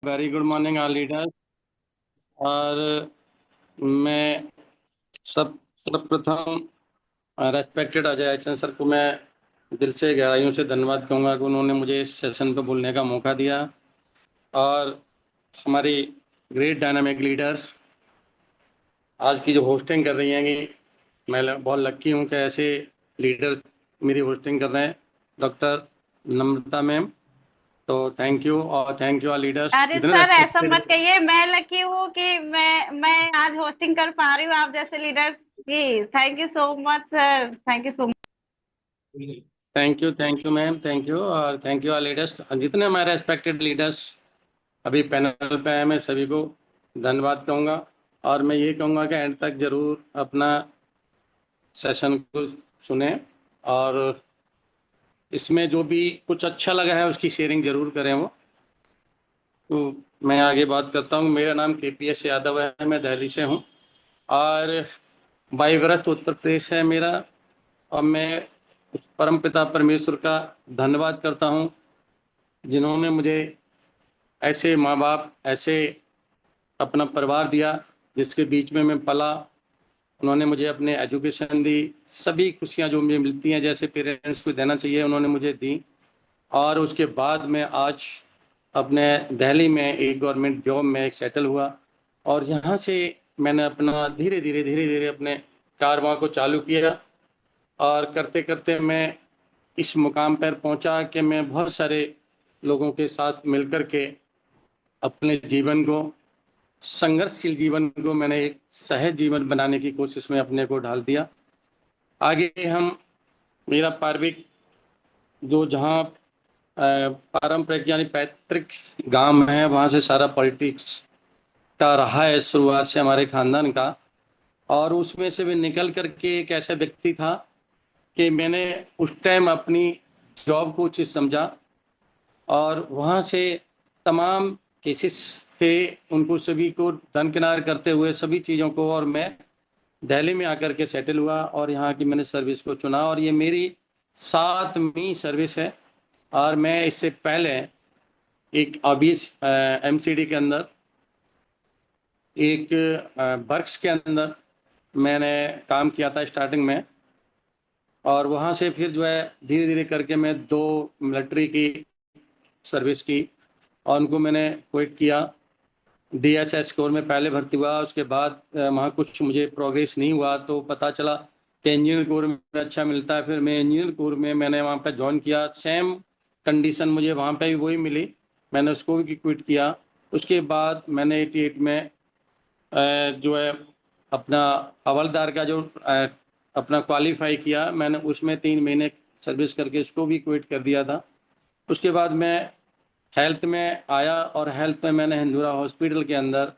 Very good morning all leaders. और मैं सब सर्वप्रथम रेस्पेक्टेड अजय बच्चन सर को मैं दिल से गहराइयों से धन्यवाद कहूँगा कि उन्होंने मुझे इस सेशन पर बोलने का मौका दिया। और हमारी ग्रेट डायनामिक लीडर्स आज की जो होस्टिंग कर रही हैं कि मैं बहुत लक्की हूँ कि ऐसे लीडर मेरी होस्टिंग कर रहे हैं, डॉक्टर नम्रता मैम। तो थैंक यू और थैंक यू ऑल लीडर्स अरे जितने सर, ऐसा रेस्पेक्टेड। मत कहिए। मैं लकी हूँ कि मैं आज होस्टिंग कर पा रही हूँ आप जैसे लीडर्स की। Thank you so much sir, thank you so much. Thank you ma'am, thank you और थैंक यू ऑल लीडर्स, जितने हमारे रेस्पेक्टेड लीडर्स अभी पैनल पे आए, मैं सभी को धन्यवाद कहूँगा। और मैं ये कहूँगा कि एंड तक जरूर अपना सेशन को सुने और इसमें जो भी कुछ अच्छा लगा है उसकी शेयरिंग जरूर करें वो। तो मैं आगे बात करता हूँ। मेरा नाम केपीएस यादव है, मैं दिल्ली से हूँ और बाई बर्थ उत्तर प्रदेश है मेरा। और मैं उस परम पिता परमेश्वर का धन्यवाद करता हूँ जिन्होंने मुझे ऐसे माँ बाप, ऐसे अपना परिवार दिया जिसके बीच में मैं पला। उन्होंने मुझे अपने एजुकेशन दी, सभी खुशियाँ जो मुझे मिलती हैं जैसे पेरेंट्स को देना चाहिए उन्होंने मुझे दी। और उसके बाद मैं आज अपने दिल्ली में एक गवर्नमेंट जॉब में एक सेटल हुआ और यहाँ से मैंने अपना धीरे धीरे अपने कारवां को चालू किया। और करते करते मैं इस मुकाम पर पहुंचा कि मैं बहुत सारे लोगों के साथ मिलकर के अपने जीवन को, संघर्षशील जीवन को मैंने एक सहज जीवन बनाने की कोशिश में अपने को ढाल दिया। आगे हम मेरा पार्विक जो जहाँ पारंपरिक यानी पैतृक गांव है वहां से सारा पॉलिटिक्स का रहा है शुरुआत से हमारे खानदान का। और उसमें से भी निकल करके एक ऐसा व्यक्ति था कि मैंने उस टाइम अपनी जॉब को उचित समझा और वहां से तमाम केसेस थे उनको सभी को दरकिनार करते हुए सभी चीज़ों को, और मैं दिल्ली में आकर के सेटल हुआ और यहाँ की मैंने सर्विस को चुना और ये मेरी 7वीं सर्विस है। और मैं इससे पहले एक ऑबियस एमसीडी के अंदर एक वर्क्स के अंदर मैंने काम किया था स्टार्टिंग में। और वहाँ से फिर जो है धीरे धीरे करके मैं 2 मिलिट्री की सर्विस की और उनको मैंने क्विट किया। डीएचएस कोर में पहले भर्ती हुआ, उसके बाद वहाँ कुछ मुझे प्रोग्रेस नहीं हुआ तो पता चला कि इंजीनियर कोर में अच्छा मिलता है। फिर मैं इंजीनियर कोर में मैंने वहाँ पे ज्वाइन किया, सेम कंडीशन मुझे वहाँ पे भी वही मिली, मैंने उसको भी क्विट किया। उसके बाद मैंने 88 में जो है अपना हवलदार का जो अपना क्वालिफाई किया, मैंने उसमें 3 महीने सर्विस करके उसको भी क्विट कर दिया था। उसके बाद मैं हेल्थ में आया और हेल्थ में मैंने हिंदुरा हॉस्पिटल के अंदर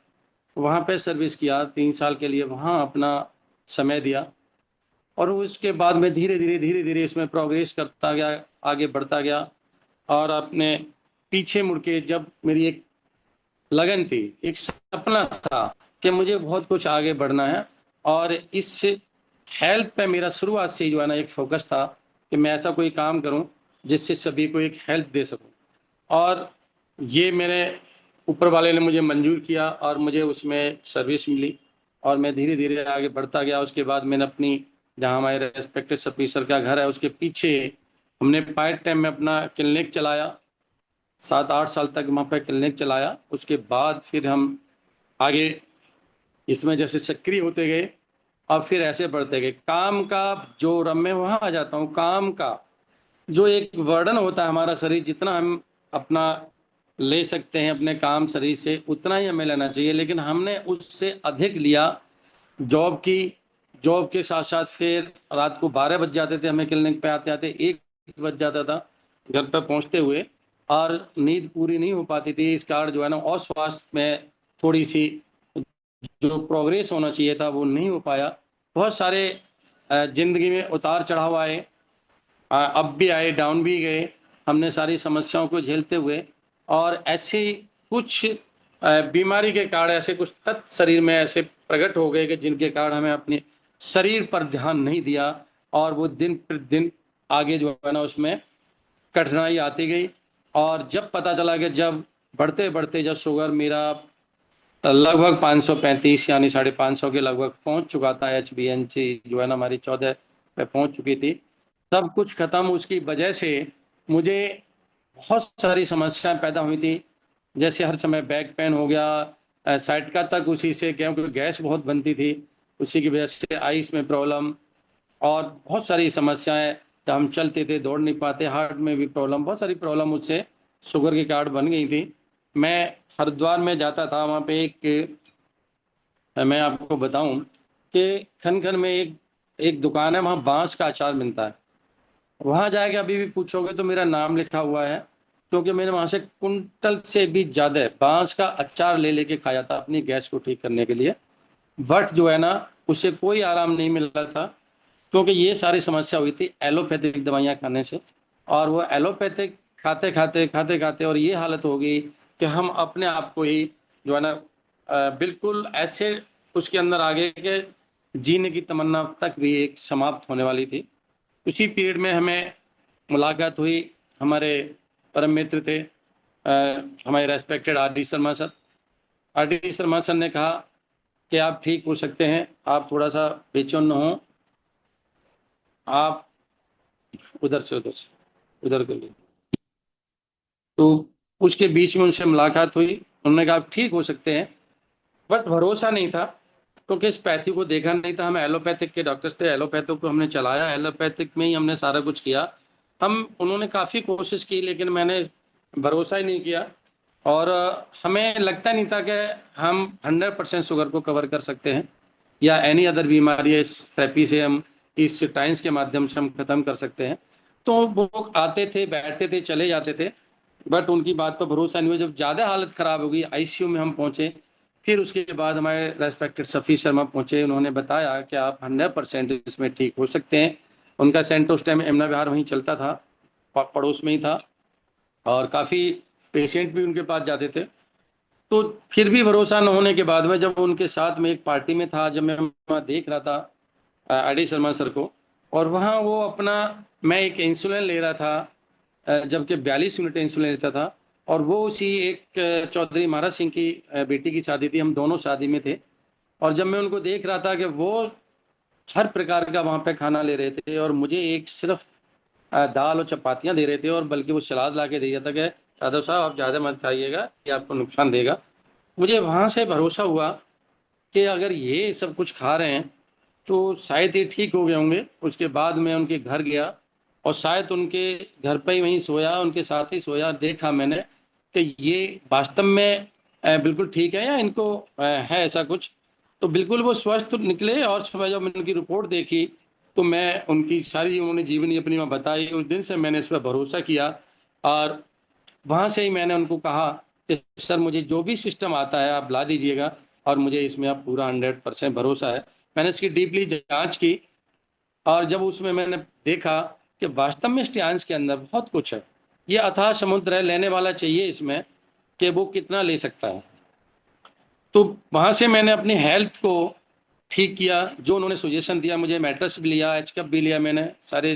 वहाँ पे सर्विस किया, 3 साल के लिए वहाँ अपना समय दिया। और उसके बाद मैं धीरे धीरे इसमें प्रोग्रेस करता गया, आगे बढ़ता गया। और अपने पीछे मुड़ के जब मेरी एक लगन थी, एक सपना था कि मुझे बहुत कुछ आगे बढ़ना है और इस हेल्थ पे मेरा शुरुआत से ही जो है ना एक फोकस था कि मैं ऐसा कोई काम करूं जिससे सभी को एक हेल्प दे सकूं। और ये मेरे ऊपर वाले ने मुझे मंजूर किया और मुझे उसमें सर्विस मिली और मैं धीरे धीरे आगे बढ़ता गया। उसके बाद मैंने अपनी, जहाँ हमारे रेस्पेक्टेड ऑफिसर का घर है उसके पीछे हमने पार्ट टाइम में अपना क्लिनिक चलाया, 7-8 साल तक वहाँ पे क्लिनिक चलाया। उसके बाद फिर हम आगे इसमें जैसे सक्रिय होते गए और फिर ऐसे बढ़ते गए काम का जो, अब मैं वहाँ आ जाता हूँ, काम का जो एक वर्डन होता है हमारा शरीर, जितना हम अपना ले सकते हैं अपने काम शरीर से उतना ही हमें लेना चाहिए, लेकिन हमने उससे अधिक लिया। जॉब की, जॉब के साथ साथ फिर रात को 12 बज जाते थे हमें क्लिनिक पे आते आते, 1 बज जाता था घर पर पहुंचते हुए और नींद पूरी नहीं हो पाती थी। इस कारण जो है ना और स्वास्थ्य में थोड़ी सी जो प्रोग्रेस होना चाहिए था वो नहीं हो पाया। बहुत सारे जिंदगी में उतार चढ़ाव आए, अप भी आए डाउन भी गए, हमने सारी समस्याओं को झेलते हुए। और ऐसी कुछ बीमारी के कारण ऐसे कुछ तत्व शरीर में ऐसे प्रकट हो गए कि जिनके कारण हमें अपने शरीर पर ध्यान नहीं दिया और वो दिन प्रतिदिन आगे जो है ना उसमें कठिनाई आती गई। और जब पता चला कि जब बढ़ते बढ़ते जब शुगर मेरा लगभग 535 यानी 550 के लगभग पहुंच चुका था, HbA1c जो है ना हमारी 14 पे पहुंच चुकी थी, सब कुछ खत्म। उसकी वजह से मुझे बहुत सारी समस्याएं पैदा हुई थी, जैसे हर समय बैक पेन हो गया, साइटिका तक उसी से, क्योंकि गैस बहुत बनती थी, उसी की वजह से आइस में प्रॉब्लम, और बहुत सारी समस्याएं। जब हम चलते थे दौड़ नहीं पाते, हार्ट में भी प्रॉब्लम, बहुत सारी प्रॉब्लम मुझसे शुगर के कार्ड बन गई थी। मैं हरिद्वार में जाता था, वहाँ पे एक मैं आपको बताऊं कि खन खन में एक एक दुकान है, वहाँ बांस का अचार मिलता है। वहां जाके अभी भी पूछोगे तो मेरा नाम लिखा हुआ है, क्योंकि मैंने वहां से कुंटल से भी ज्यादा बांस का अचार ले लेके खाया था अपनी गैस को ठीक करने के लिए। बट जो है ना, उससे कोई आराम नहीं मिल रहा था, क्योंकि ये सारी समस्या हुई थी एलोपैथिक दवाइयां खाने से। और वो एलोपैथिक खाते खाते खाते खाते और ये हालत हो गई कि हम अपने आप को ही जो है ना बिल्कुल ऐसे उसके अंदर आगे के जीने की तमन्ना तक भी एक समाप्त होने वाली थी। उसी पीरियड में हमें मुलाकात हुई, हमारे परम मित्र थे हमारे respected R.D. Sharma sir. R.D. Sharma sir ने कहा कि आप ठीक हो सकते हैं, आप थोड़ा सा बेचैन न हो, आप उधर कर लीजिए। तो उसके बीच में उनसे मुलाकात हुई, उन्होंने कहा आप ठीक हो सकते हैं, बट भरोसा नहीं था, क्योंकि इस पैथी को देखा नहीं था। हम एलोपैथिक के डॉक्टर्स थे, एलोपैथिक को हमने चलाया, एलोपैथिक में ही हमने सारा कुछ किया। उन्होंने काफ़ी कोशिश की, लेकिन मैंने भरोसा ही नहीं किया। और हमें लगता नहीं था कि हम 100% शुगर को कवर कर सकते हैं, या एनी अदर बीमारी है इस थेरेपी से हम, इस टाइम्स के माध्यम से हम खत्म कर सकते हैं। तो वो आते थे, बैठते थे, चले जाते थे, बट उनकी बात पर भरोसा नहीं हुआ। जब ज़्यादा हालत खराब हो गई, ICU में हम पहुंचे, फिर उसके बाद हमारे रेस्पेक्टेड सफ़ी शर्मा पहुंचे, उन्होंने बताया कि आप 100% इसमें ठीक हो सकते हैं। उनका सेंटर उस टाइम यमुना विहार वहीं चलता था, पड़ोस में ही था, और काफ़ी पेशेंट भी उनके पास जाते थे। तो फिर भी भरोसा न होने के बाद में, जब उनके साथ में एक पार्टी में था, जब मैं वहाँ देख रहा था R.D. शर्मा सर को, और वहाँ वो अपना, मैं एक इंसुलिन ले रहा था, जबकि 42 यूनिट इंसुलिन लेता था, और वो उसी एक चौधरी महाराज सिंह की बेटी की शादी थी, हम दोनों शादी में थे। और जब मैं उनको देख रहा था कि वो हर प्रकार का वहाँ पे खाना ले रहे थे, और मुझे एक सिर्फ दाल और चपातियाँ दे रहे थे, और बल्कि वो सलाद ला के दे दिया था कि यादव साहब आप ज़्यादा मत खाइएगा, ये आपको नुकसान देगा। मुझे वहाँ से भरोसा हुआ कि अगर ये सब कुछ खा रहे हैं तो शायद ये ठीक हो गए होंगे। उसके बाद मैं उनके घर गया, और शायद उनके घर पे ही वहीं सोया, उनके साथ ही सोया, देखा मैंने कि ये वास्तव में बिल्कुल ठीक है, या इनको है ऐसा कुछ। तो बिल्कुल वो स्वस्थ निकले, और सुबह जब मैंने उनकी रिपोर्ट देखी, तो मैं उनकी सारी उन्होंने जीवनी अपनी में बताई, उस दिन से मैंने इस पर भरोसा किया। और वहाँ से ही मैंने उनको कहा कि सर मुझे जो भी सिस्टम आता है आप ला दीजिएगा, और मुझे इसमें आप पूरा 100% भरोसा है। मैंने इसकी डीपली जांच की, और जब उसमें मैंने देखा कि वास्तव में इस डांस के अंदर बहुत कुछ है, ये अथाह समुद्र है, लेने वाला चाहिए इसमें कि वो कितना ले सकता है। तो वहां से मैंने अपनी हेल्थ को ठीक किया, जो उन्होंने सुजेशन दिया, मुझे मैट्रेस भी लिया, HCAP भी लिया मैंने, सारे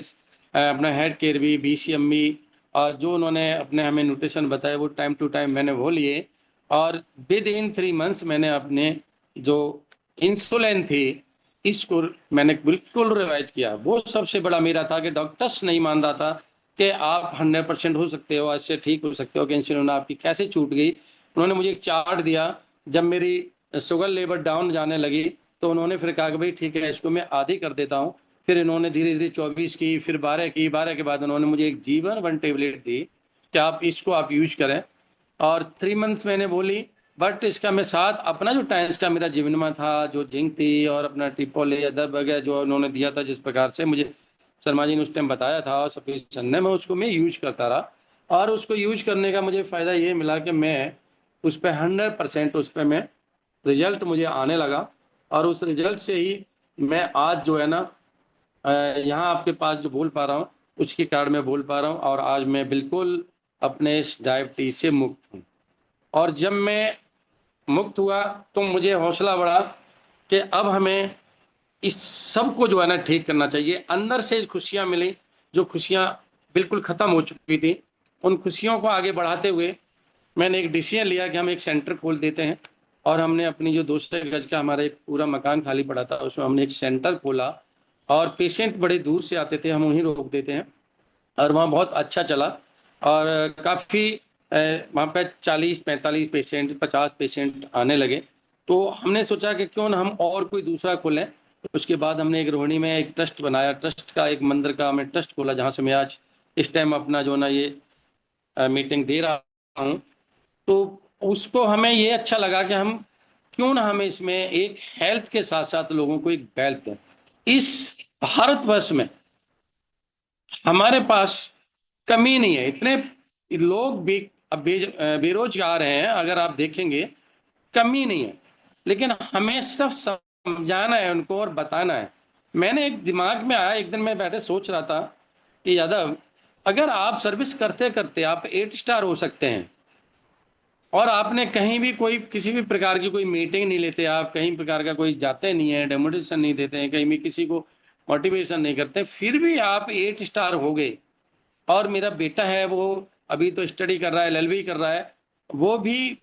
अपना हेड केयर भी, BCM भी, और जो उन्होंने अपने हमें न्यूट्रिशन बताया वो टाइम टू टाइम मैंने वो लिए। और विद इन 3 मंथ्स मैंने अपने जो इंसुलिन थी इसको मैंने बिल्कुल रिवाइज किया। वो सबसे बड़ा मेरा था कि डॉक्टर्स नहीं मान रहा था कि आप 100% हो सकते हो, ऐसे ठीक हो सकते हो, कि इंसुलिन आपकी कैसे छूट गई। उन्होंने मुझे एक चार्ट दिया, जब मेरी शुगर लेवल डाउन जाने लगी, तो उन्होंने फिर कहा कि भाई ठीक है, इसको मैं आधी कर देता हूँ। फिर इन्होंने धीरे धीरे 24 की, फिर 12 की, 12 के बाद उन्होंने मुझे एक G1 टेबलेट दी कि आप इसको आप यूज करें। और 3 मंथ्स मैंने बोली, बट इसका मैं साथ अपना जो टाइम्स का मेरा जीवनमा था, जो जिंक थी और अपना ट्रिपोल अदर वगैरह जो उन्होंने दिया था, जिस प्रकार से मुझे शर्मा जी ने उस टाइम बताया था, और सफिशिएंट ने, मैं उसको मैं यूज करता रहा। और उसको यूज करने का मुझे फ़ायदा ये मिला कि मैं उस पर 100% उस पर मैं रिजल्ट मुझे आने लगा। और उस रिजल्ट से ही मैं आज जो है ना यहाँ आपके पास जो बोल पा रहा हूँ, उसके कारण मैं बोल पा रहा हूँ, और आज मैं बिल्कुल अपने इस डायबिटीज से मुक्त हूँ। और जब मैं मुक्त हुआ तो मुझे हौसला बढ़ा कि अब हमें इस सब को जो है ना ठीक करना चाहिए। अंदर से खुशियां मिली, जो खुशियां बिल्कुल खत्म हो चुकी थी, उन खुशियों को आगे बढ़ाते हुए मैंने एक डिसीजन लिया कि हम एक सेंटर खोल देते हैं, और हमने अपनी जो 200 गज का हमारा एक पूरा मकान खाली पड़ा था, उसमें हमने एक सेंटर खोला, और पेशेंट बड़े दूर से आते थे, हम उन्हीं रोक देते हैं, और वहाँ बहुत अच्छा चला। और काफ़ी वहाँ पे 40-45 पेशेंट, 50 पेशेंट आने लगे। तो हमने सोचा कि क्यों ना हम और कोई दूसरा खोलें। तो उसके बाद हमने एक रोहिणी में एक ट्रस्ट बनाया, ट्रस्ट का एक मंदिर का हमने ट्रस्ट खोला, जहाँ से मैं आज इस टाइम अपना जो ना ये मीटिंग दे रहा हूँ। तो उसको हमें ये अच्छा लगा कि हम क्यों ना हमें इसमें एक हेल्थ के साथ साथ लोगों को एक वेल्थ दें। इस भारतवर्ष में हमारे पास कमी नहीं है, इतने लोग भी अब बेरोजगार हैं, अगर आप देखेंगे कमी नहीं है, लेकिन हमें सब समझाना है उनको और बताना है। मैंने एक दिमाग में आया, एक दिन मैं बैठे सोच रहा था कि यादव, अगर आप सर्विस करते करते आप 8 स्टार हो सकते हैं, और आपने कहीं भी कोई किसी भी प्रकार की कोई मीटिंग नहीं लेते, आप कहीं प्रकार का कोई जाते नहीं है, डेमोनेशन नहीं देते हैं, कहीं भी किसी को मोटिवेशन नहीं करते, फिर भी आप 8 स्टार हो गए। और मेरा बेटा है, वो अभी तो स्टडी कर रहा है, एलएलबी कर रहा है, वो भी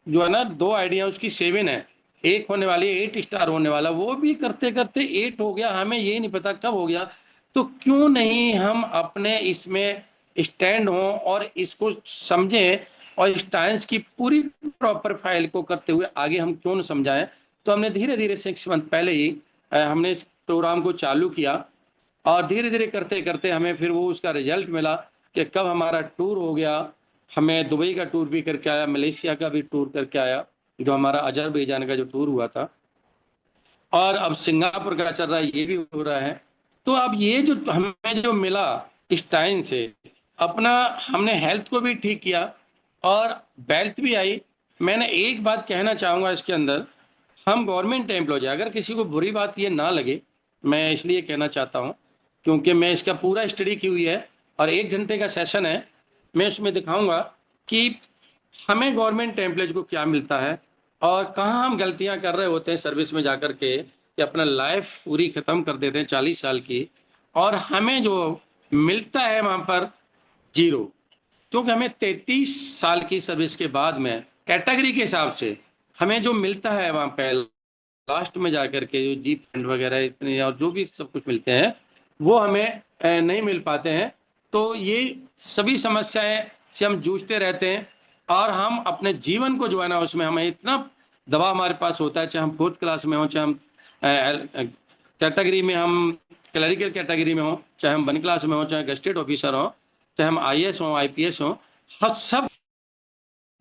जो है ना, 2 आइडिया उसकी 7 है, एक होने वाली 8 स्टार होने वाला, वो भी करते करते 8 हो गया, हमें ये नहीं पता कब हो गया। तो क्यों नहीं हम अपने इसमें स्टैंड हों और इसको समझें, और इस टाइम्स की पूरी प्रॉपर फाइल को करते हुए आगे हम क्यों न समझाएं। तो हमने धीरे धीरे 6 मंथ पहले ही हमने इस प्रोग्राम को चालू किया, और धीरे धीरे करते करते हमें फिर वो उसका रिजल्ट मिला कि कब हमारा टूर हो गया। हमें दुबई का टूर भी करके आया, मलेशिया का भी टूर करके आया, जो हमारा अजरबैजान का जो टूर हुआ था, और अब सिंगापुर का चल रहा है, ये भी हो रहा है। तो अब ये जो हमें जो मिला इस टाइम से, अपना हमने हेल्थ को भी ठीक किया और वेल्थ भी आई। मैंने एक बात कहना चाहूंगा इसके अंदर, हम गवर्नमेंट एम्प्लॉय, अगर किसी को बुरी बात ये ना लगे, मैं इसलिए कहना चाहता हूँ क्योंकि मैं इसका पूरा स्टडी की हुई है, और 1 घंटे का सेशन है, मैं उसमें दिखाऊंगा कि हमें गवर्नमेंट एम्प्लॉय को क्या मिलता है, और कहाँ हम गलतियां कर रहे होते हैं सर्विस में जाकर के, कि अपना लाइफ पूरी खत्म कर देते हैं 40 साल की, और हमें जो मिलता है वहां पर जीरो। क्योंकि हमें 33 साल की सर्विस के बाद में कैटेगरी के हिसाब से हमें जो मिलता है वहां पे लास्ट में जाकर के, जो जीप फंड वगैरह इतने और जो भी सब कुछ मिलते हैं, वो हमें नहीं मिल पाते हैं। तो ये सभी समस्याएं से हम जूझते रहते हैं, और हम अपने जीवन को जो है ना, उसमें हमें इतना दबाव हमारे पास होता है, चाहे हम 4th क्लास में हो, चाहे हम कैटेगरी में, हम क्लरिकल कैटेगरी में हो, चाहे हम 1 क्लास में हो, चाहे गस्टेड ऑफिसर हो, चाहे हम आईएएस हो, आईपीएस हो, हर सब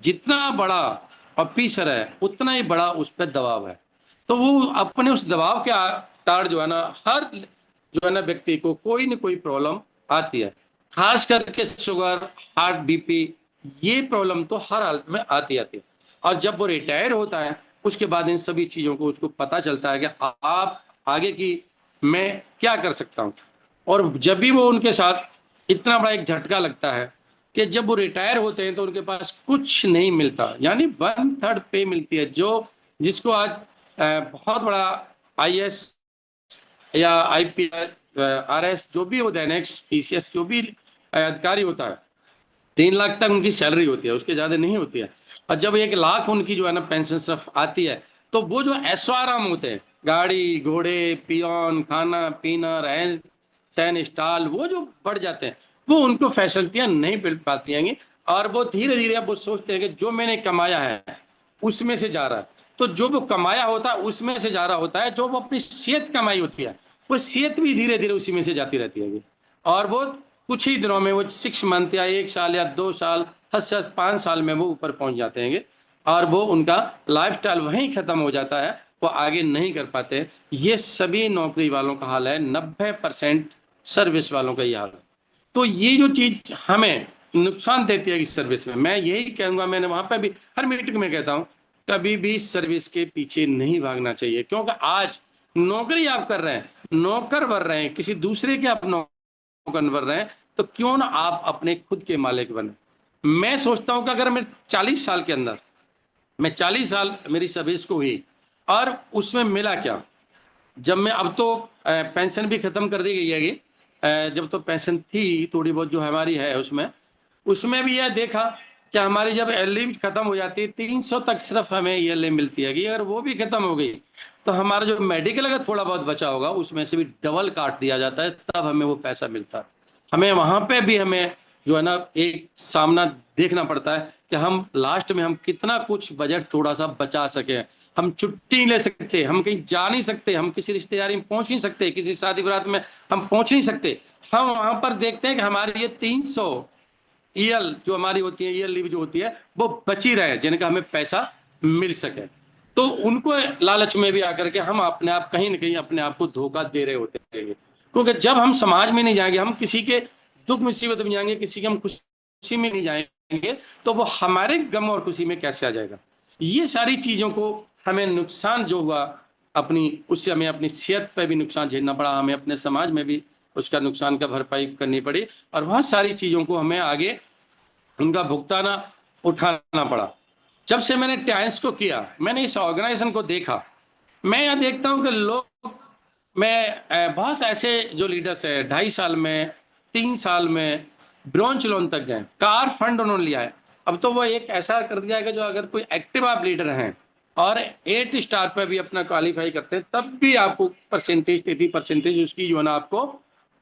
जितना बड़ा ऑफिसर है उतना ही बड़ा उस पर दबाव है। तो वो अपने उस दबाव के कारण जो है ना, हर जो है ना व्यक्ति को कोई ना कोई प्रॉब्लम आती है, खास करके शुगर, हार्ट, बीपी, ये प्रॉब्लम तो हर हालत में आती आती है। और जब वो रिटायर होता है, उसके बाद इन सभी चीजों को उसको पता चलता है कि आप आगे की मैं क्या कर सकता हूं। और जब भी वो उनके साथ इतना बड़ा एक झटका लगता है कि जब वो रिटायर होते हैं तो उनके पास कुछ नहीं मिलता, यानी 1/3 पे मिलती है। जो जिसको आज बहुत बड़ा आईएएस या आईपीएस, आरएस, जो भी हो, दैनिक्स, पीसीएस, जो भी अधिकारी होता है, 3 लाख तक उनकी सैलरी होती है, उसके ज्यादा नहीं होती है। और जब 1 लाख उनकी जो है ना पेंशन सिर्फ आती है, तो वो जो ऐशोआराम होते हैं, गाड़ी घोड़े, पियोन, खाना पीना, रहन सहन, स्टाल, वो जो बढ़ जाते हैं, वो उनको फैसिलिटियां नहीं मिल पाती हैं। और वो धीरे धीरे अब वो सोचते हैं कि जो मैंने कमाया है उसमें से जा रहा है। तो जो वो कमाया होता है उसमें से जा रहा होता है, जो वो अपनी सेहत कमाई होती है, वो सेहत भी धीरे धीरे उसी में से जाती रहती है। और वो कुछ ही दिनों में, वो 6 मंथ या 1 साल या 2 साल, 5 साल में वो ऊपर पहुंच जाते हैं, और वो उनका लाइफस्टाइल वहीं खत्म हो जाता है, वो आगे नहीं कर पाते। ये सभी नौकरी वालों का हाल है, 90% सर्विस वालों का ये हाल है। तो ये जो चीज हमें नुकसान देती है इस सर्विस में, मैं यही कहूंगा, मैंने वहां पर भी हर मीटिंग में कहता हूं, कभी भी सर्विस के पीछे नहीं भागना चाहिए। क्योंकि आज नौकरी आप कर रहे हैं, नौकर बन रहे हैं, किसी दूसरे के आप नौकर बन रहे हैं, तो क्यों ना आप अपने खुद के मालिक बने। मैं सोचता हूं कि अगर मैं 40 साल के अंदर, मैं 40 साल मेरी सर्विस को हुई, और उसमें मिला क्या, जब मैं, अब तो पेंशन भी खत्म कर दी गई है जब तो पेंशन थी थोड़ी बहुत जो हमारी है, उसमें उसमें भी यह देखा कि हमारी जब एलई खत्म हो जाती है 300 तक सिर्फ हमें ईएलई मिलती है कि अगर वो भी खत्म हो गई तो हमारा जो मेडिकल अगर थोड़ा बहुत बचा होगा उसमें से भी डबल काट दिया जाता है, तब हमें वो पैसा मिलता है। हमें वहां पे भी हमें जो है ना एक सामना देखना पड़ता है कि हम लास्ट में हम कितना कुछ बजट थोड़ा सा बचा सके। हम छुट्टी नहीं ले सकते, हम कहीं जा नहीं सकते, हम किसी रिश्तेदारी में पहुंच नहीं सकते, किसी शादी बारात में हम पहुंच नहीं सकते। हम वहां पर देखते हैं कि हमारे ये 300 ईएल जो हमारी होती है, ईएल लीव जो होती है वो बची रहे जिनका हमें पैसा मिल सके। तो उनको लालच में भी आकर के हम अपने आप कहीं ना कहीं अपने आप को धोखा दे रहे होते हैं, क्योंकि जब हम समाज में नहीं जाएंगे, हम किसी के दुख मुसीबत में जाएंगे, किसी के हम खुशी में नहीं जाएंगे, तो वो हमारे गम और खुशी में कैसे आ जाएगा। ये सारी चीजों को हमें नुकसान जो हुआ अपनी, उससे हमें अपनी सेहत पर भी नुकसान झेलना पड़ा, हमें अपने समाज में भी उसका नुकसान का भरपाई करनी पड़ी, और बहुत सारी चीजों को हमें आगे उनका भुगताना उठाना पड़ा। जब से मैंने टाइम्स को किया, मैंने इस ऑर्गेनाइजेशन को देखा, मैं यह देखता हूं कि लोग, मैं बहुत ऐसे जो लीडर्स है 2.5 साल में 3 साल में ब्रॉन्ज लोन तक गए, कार फंड उन्होंने लिया है। अब तो वो एक ऐसा कर दिया है कि जो अगर कोई एक्टिव आप लीडर हैं और 8 स्टार पे भी अपना क्वालिफाई करते हैं तब भी आपको परसेंटेज 30% उसकी जो है ना आपको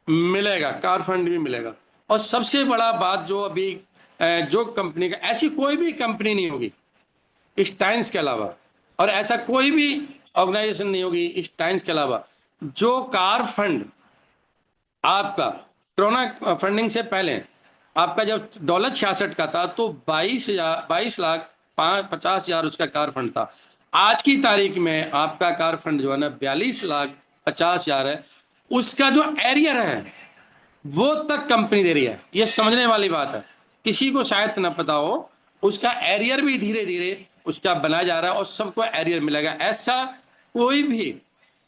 मिलेगा, कार फंड भी मिलेगा। और सबसे बड़ा बात जो अभी जो कंपनी का, ऐसी कोई भी कंपनी नहीं होगी इस टाइम्स के अलावा, और ऐसा कोई भी ऑर्गेनाइजेशन नहीं होगी इस टाइम्स के अलावा जो कार फंड आपका कोरोना फंडिंग से पहले आपका जब $66 का था तो 22,50,000 उसका कार फंड था। आज की तारीख में आपका कार फंड जो है ना 42,50,000 है। उसका जो एरियर है वो तक कंपनी दे रही है। ये समझने वाली बात है, किसी को शायद ना पता हो, उसका एरियर भी धीरे धीरे उसका बनाया जा रहा है और सबको एरियर मिलेगा। ऐसा कोई भी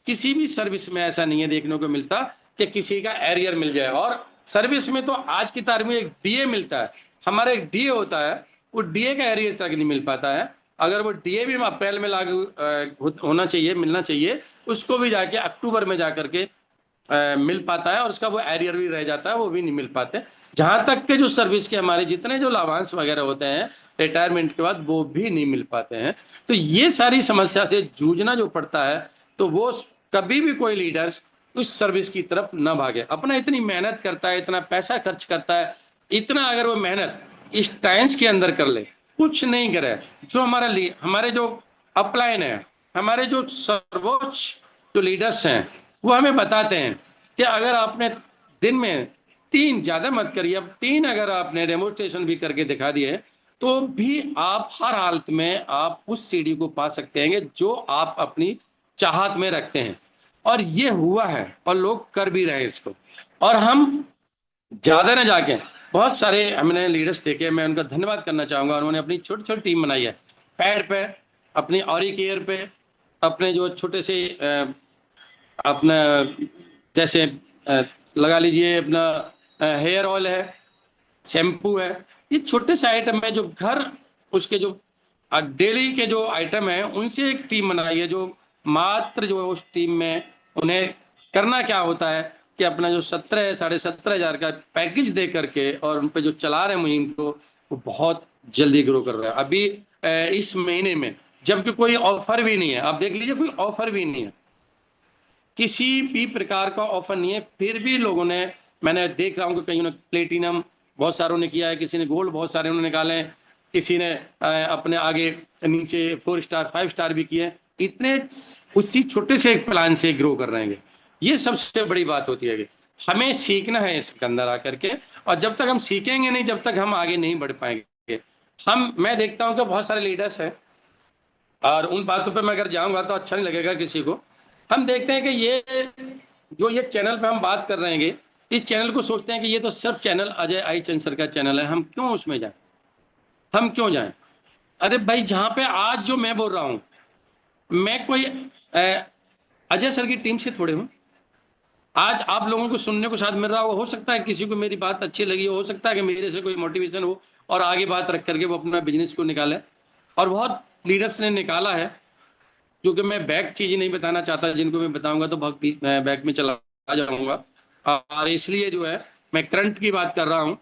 किसी भी सर्विस में ऐसा नहीं है देखने को मिलता कि किसी का एरियर मिल जाए। और सर्विस में तो आज की तारीख में एक डीए मिलता है, हमारा एक डीए होता है, वो डीए का एरियर तक नहीं मिल पाता है। अगर वो डीए भी अप्रैल में लागू होना चाहिए, मिलना चाहिए, उसको भी जाके अक्टूबर में जाकर के मिल पाता है और उसका वो एरियर भी रह जाता है, वो भी नहीं मिल पाते। जहां तक के जो सर्विस के हमारे जितने जो लाभांश वगैरह होते हैं रिटायरमेंट के बाद वो भी नहीं मिल पाते हैं। तो ये सारी समस्या से जूझना जो पड़ता है, तो वो कभी भी कोई लीडर्स उस सर्विस की तरफ ना भागे। अपना इतनी मेहनत करता है, इतना पैसा खर्च करता है, इतना अगर वो मेहनत इस टाइम्स के अंदर कर ले, कुछ नहीं करे, जो हमारे जो अपलाइन है, हमारे जो सर्वोच्च जो लीडर्स हैं वो हमें बताते हैं कि अगर आपने दिन में 3, ज्यादा मत करिए, अब 3 अगर आपने डेमोस्ट्रेशन भी करके दिखा दिए तो भी आप हर हालत में आप उस सीढ़ी को पा सकते हैं जो आप अपनी चाहत में रखते हैं। और ये हुआ है और लोग कर भी रहे हैं इसको। और हम ज्यादा ना जाके, बहुत सारे हमने लीडर्स देखे, मैं उनका धन्यवाद करना चाहूंगा, उन्होंने अपनी छोटी छोटी टीम बनाई है, पैड पे, अपनी ऑरी केयर पे, अपने जो छोटे से अपना जैसे लगा लीजिए अपना हेयर ऑयल है, शैम्पू है, ये छोटे से आइटम है जो घर, उसके जो डेली के जो आइटम है उनसे एक टीम बनाई है, जो मात्र जो उस टीम में उन्हें करना क्या होता है कि अपना जो 17,500 का पैकेज दे करके और उन पे जो चला रहे मुहिम को, वो बहुत जल्दी ग्रो कर रहा है। अभी इस महीने में जबकि कोई ऑफर भी नहीं है, आप देख लीजिए कोई ऑफर भी नहीं है, किसी भी प्रकार का ऑफर नहीं है, फिर भी लोगों ने, मैंने देख रहा हूं कि कहीं ने प्लेटिनम बहुत सारों ने किया है, किसी ने गोल्ड बहुत सारे उन्होंने निकाले हैं, किसी ने अपने आगे नीचे 4 स्टार 5 स्टार भी किए। इतने उसी छोटे से एक प्लान से ग्रो कर रहे हैं। ये सबसे बड़ी बात होती है कि हमें सीखना है इसके अंदर आकर के, और जब तक हम सीखेंगे नहीं, जब तक हम आगे नहीं बढ़ पाएंगे। मैं देखता हूं कि बहुत सारे लीडर्स हैं, और उन बातों पे मैं अगर जाऊंगा तो अच्छा नहीं लगेगा किसी को। हम देखते हैं कि ये चैनल पे हम बात कर रहे हैं, इस चैनल को सोचते हैं कि ये तो सिर्फ चैनल अजय आई चंद सर का चैनल है, हम क्यों उसमें जाएं, हम क्यों जाएं। अरे भाई, जहां पे आज जो मैं बोल रहा हूं, मैं कोई अजय सर की टीम से थोड़े हूं। आज आप लोगों को सुनने को शायद मिल रहा हो सकता है किसी को मेरी बात अच्छी लगी हो सकता है कि मेरे से कोई मोटिवेशन हो और आगे बात रख करके वो अपना बिजनेस को निकाले, और बहुत लीडर्स ने निकाला है। क्योंकि मैं बैक चीज नहीं बताना चाहता, जिनको मैं बताऊंगा तो बहुत बैक में चला जाऊंगा, और इसलिए जो है मैं करंट की बात कर रहा हूं।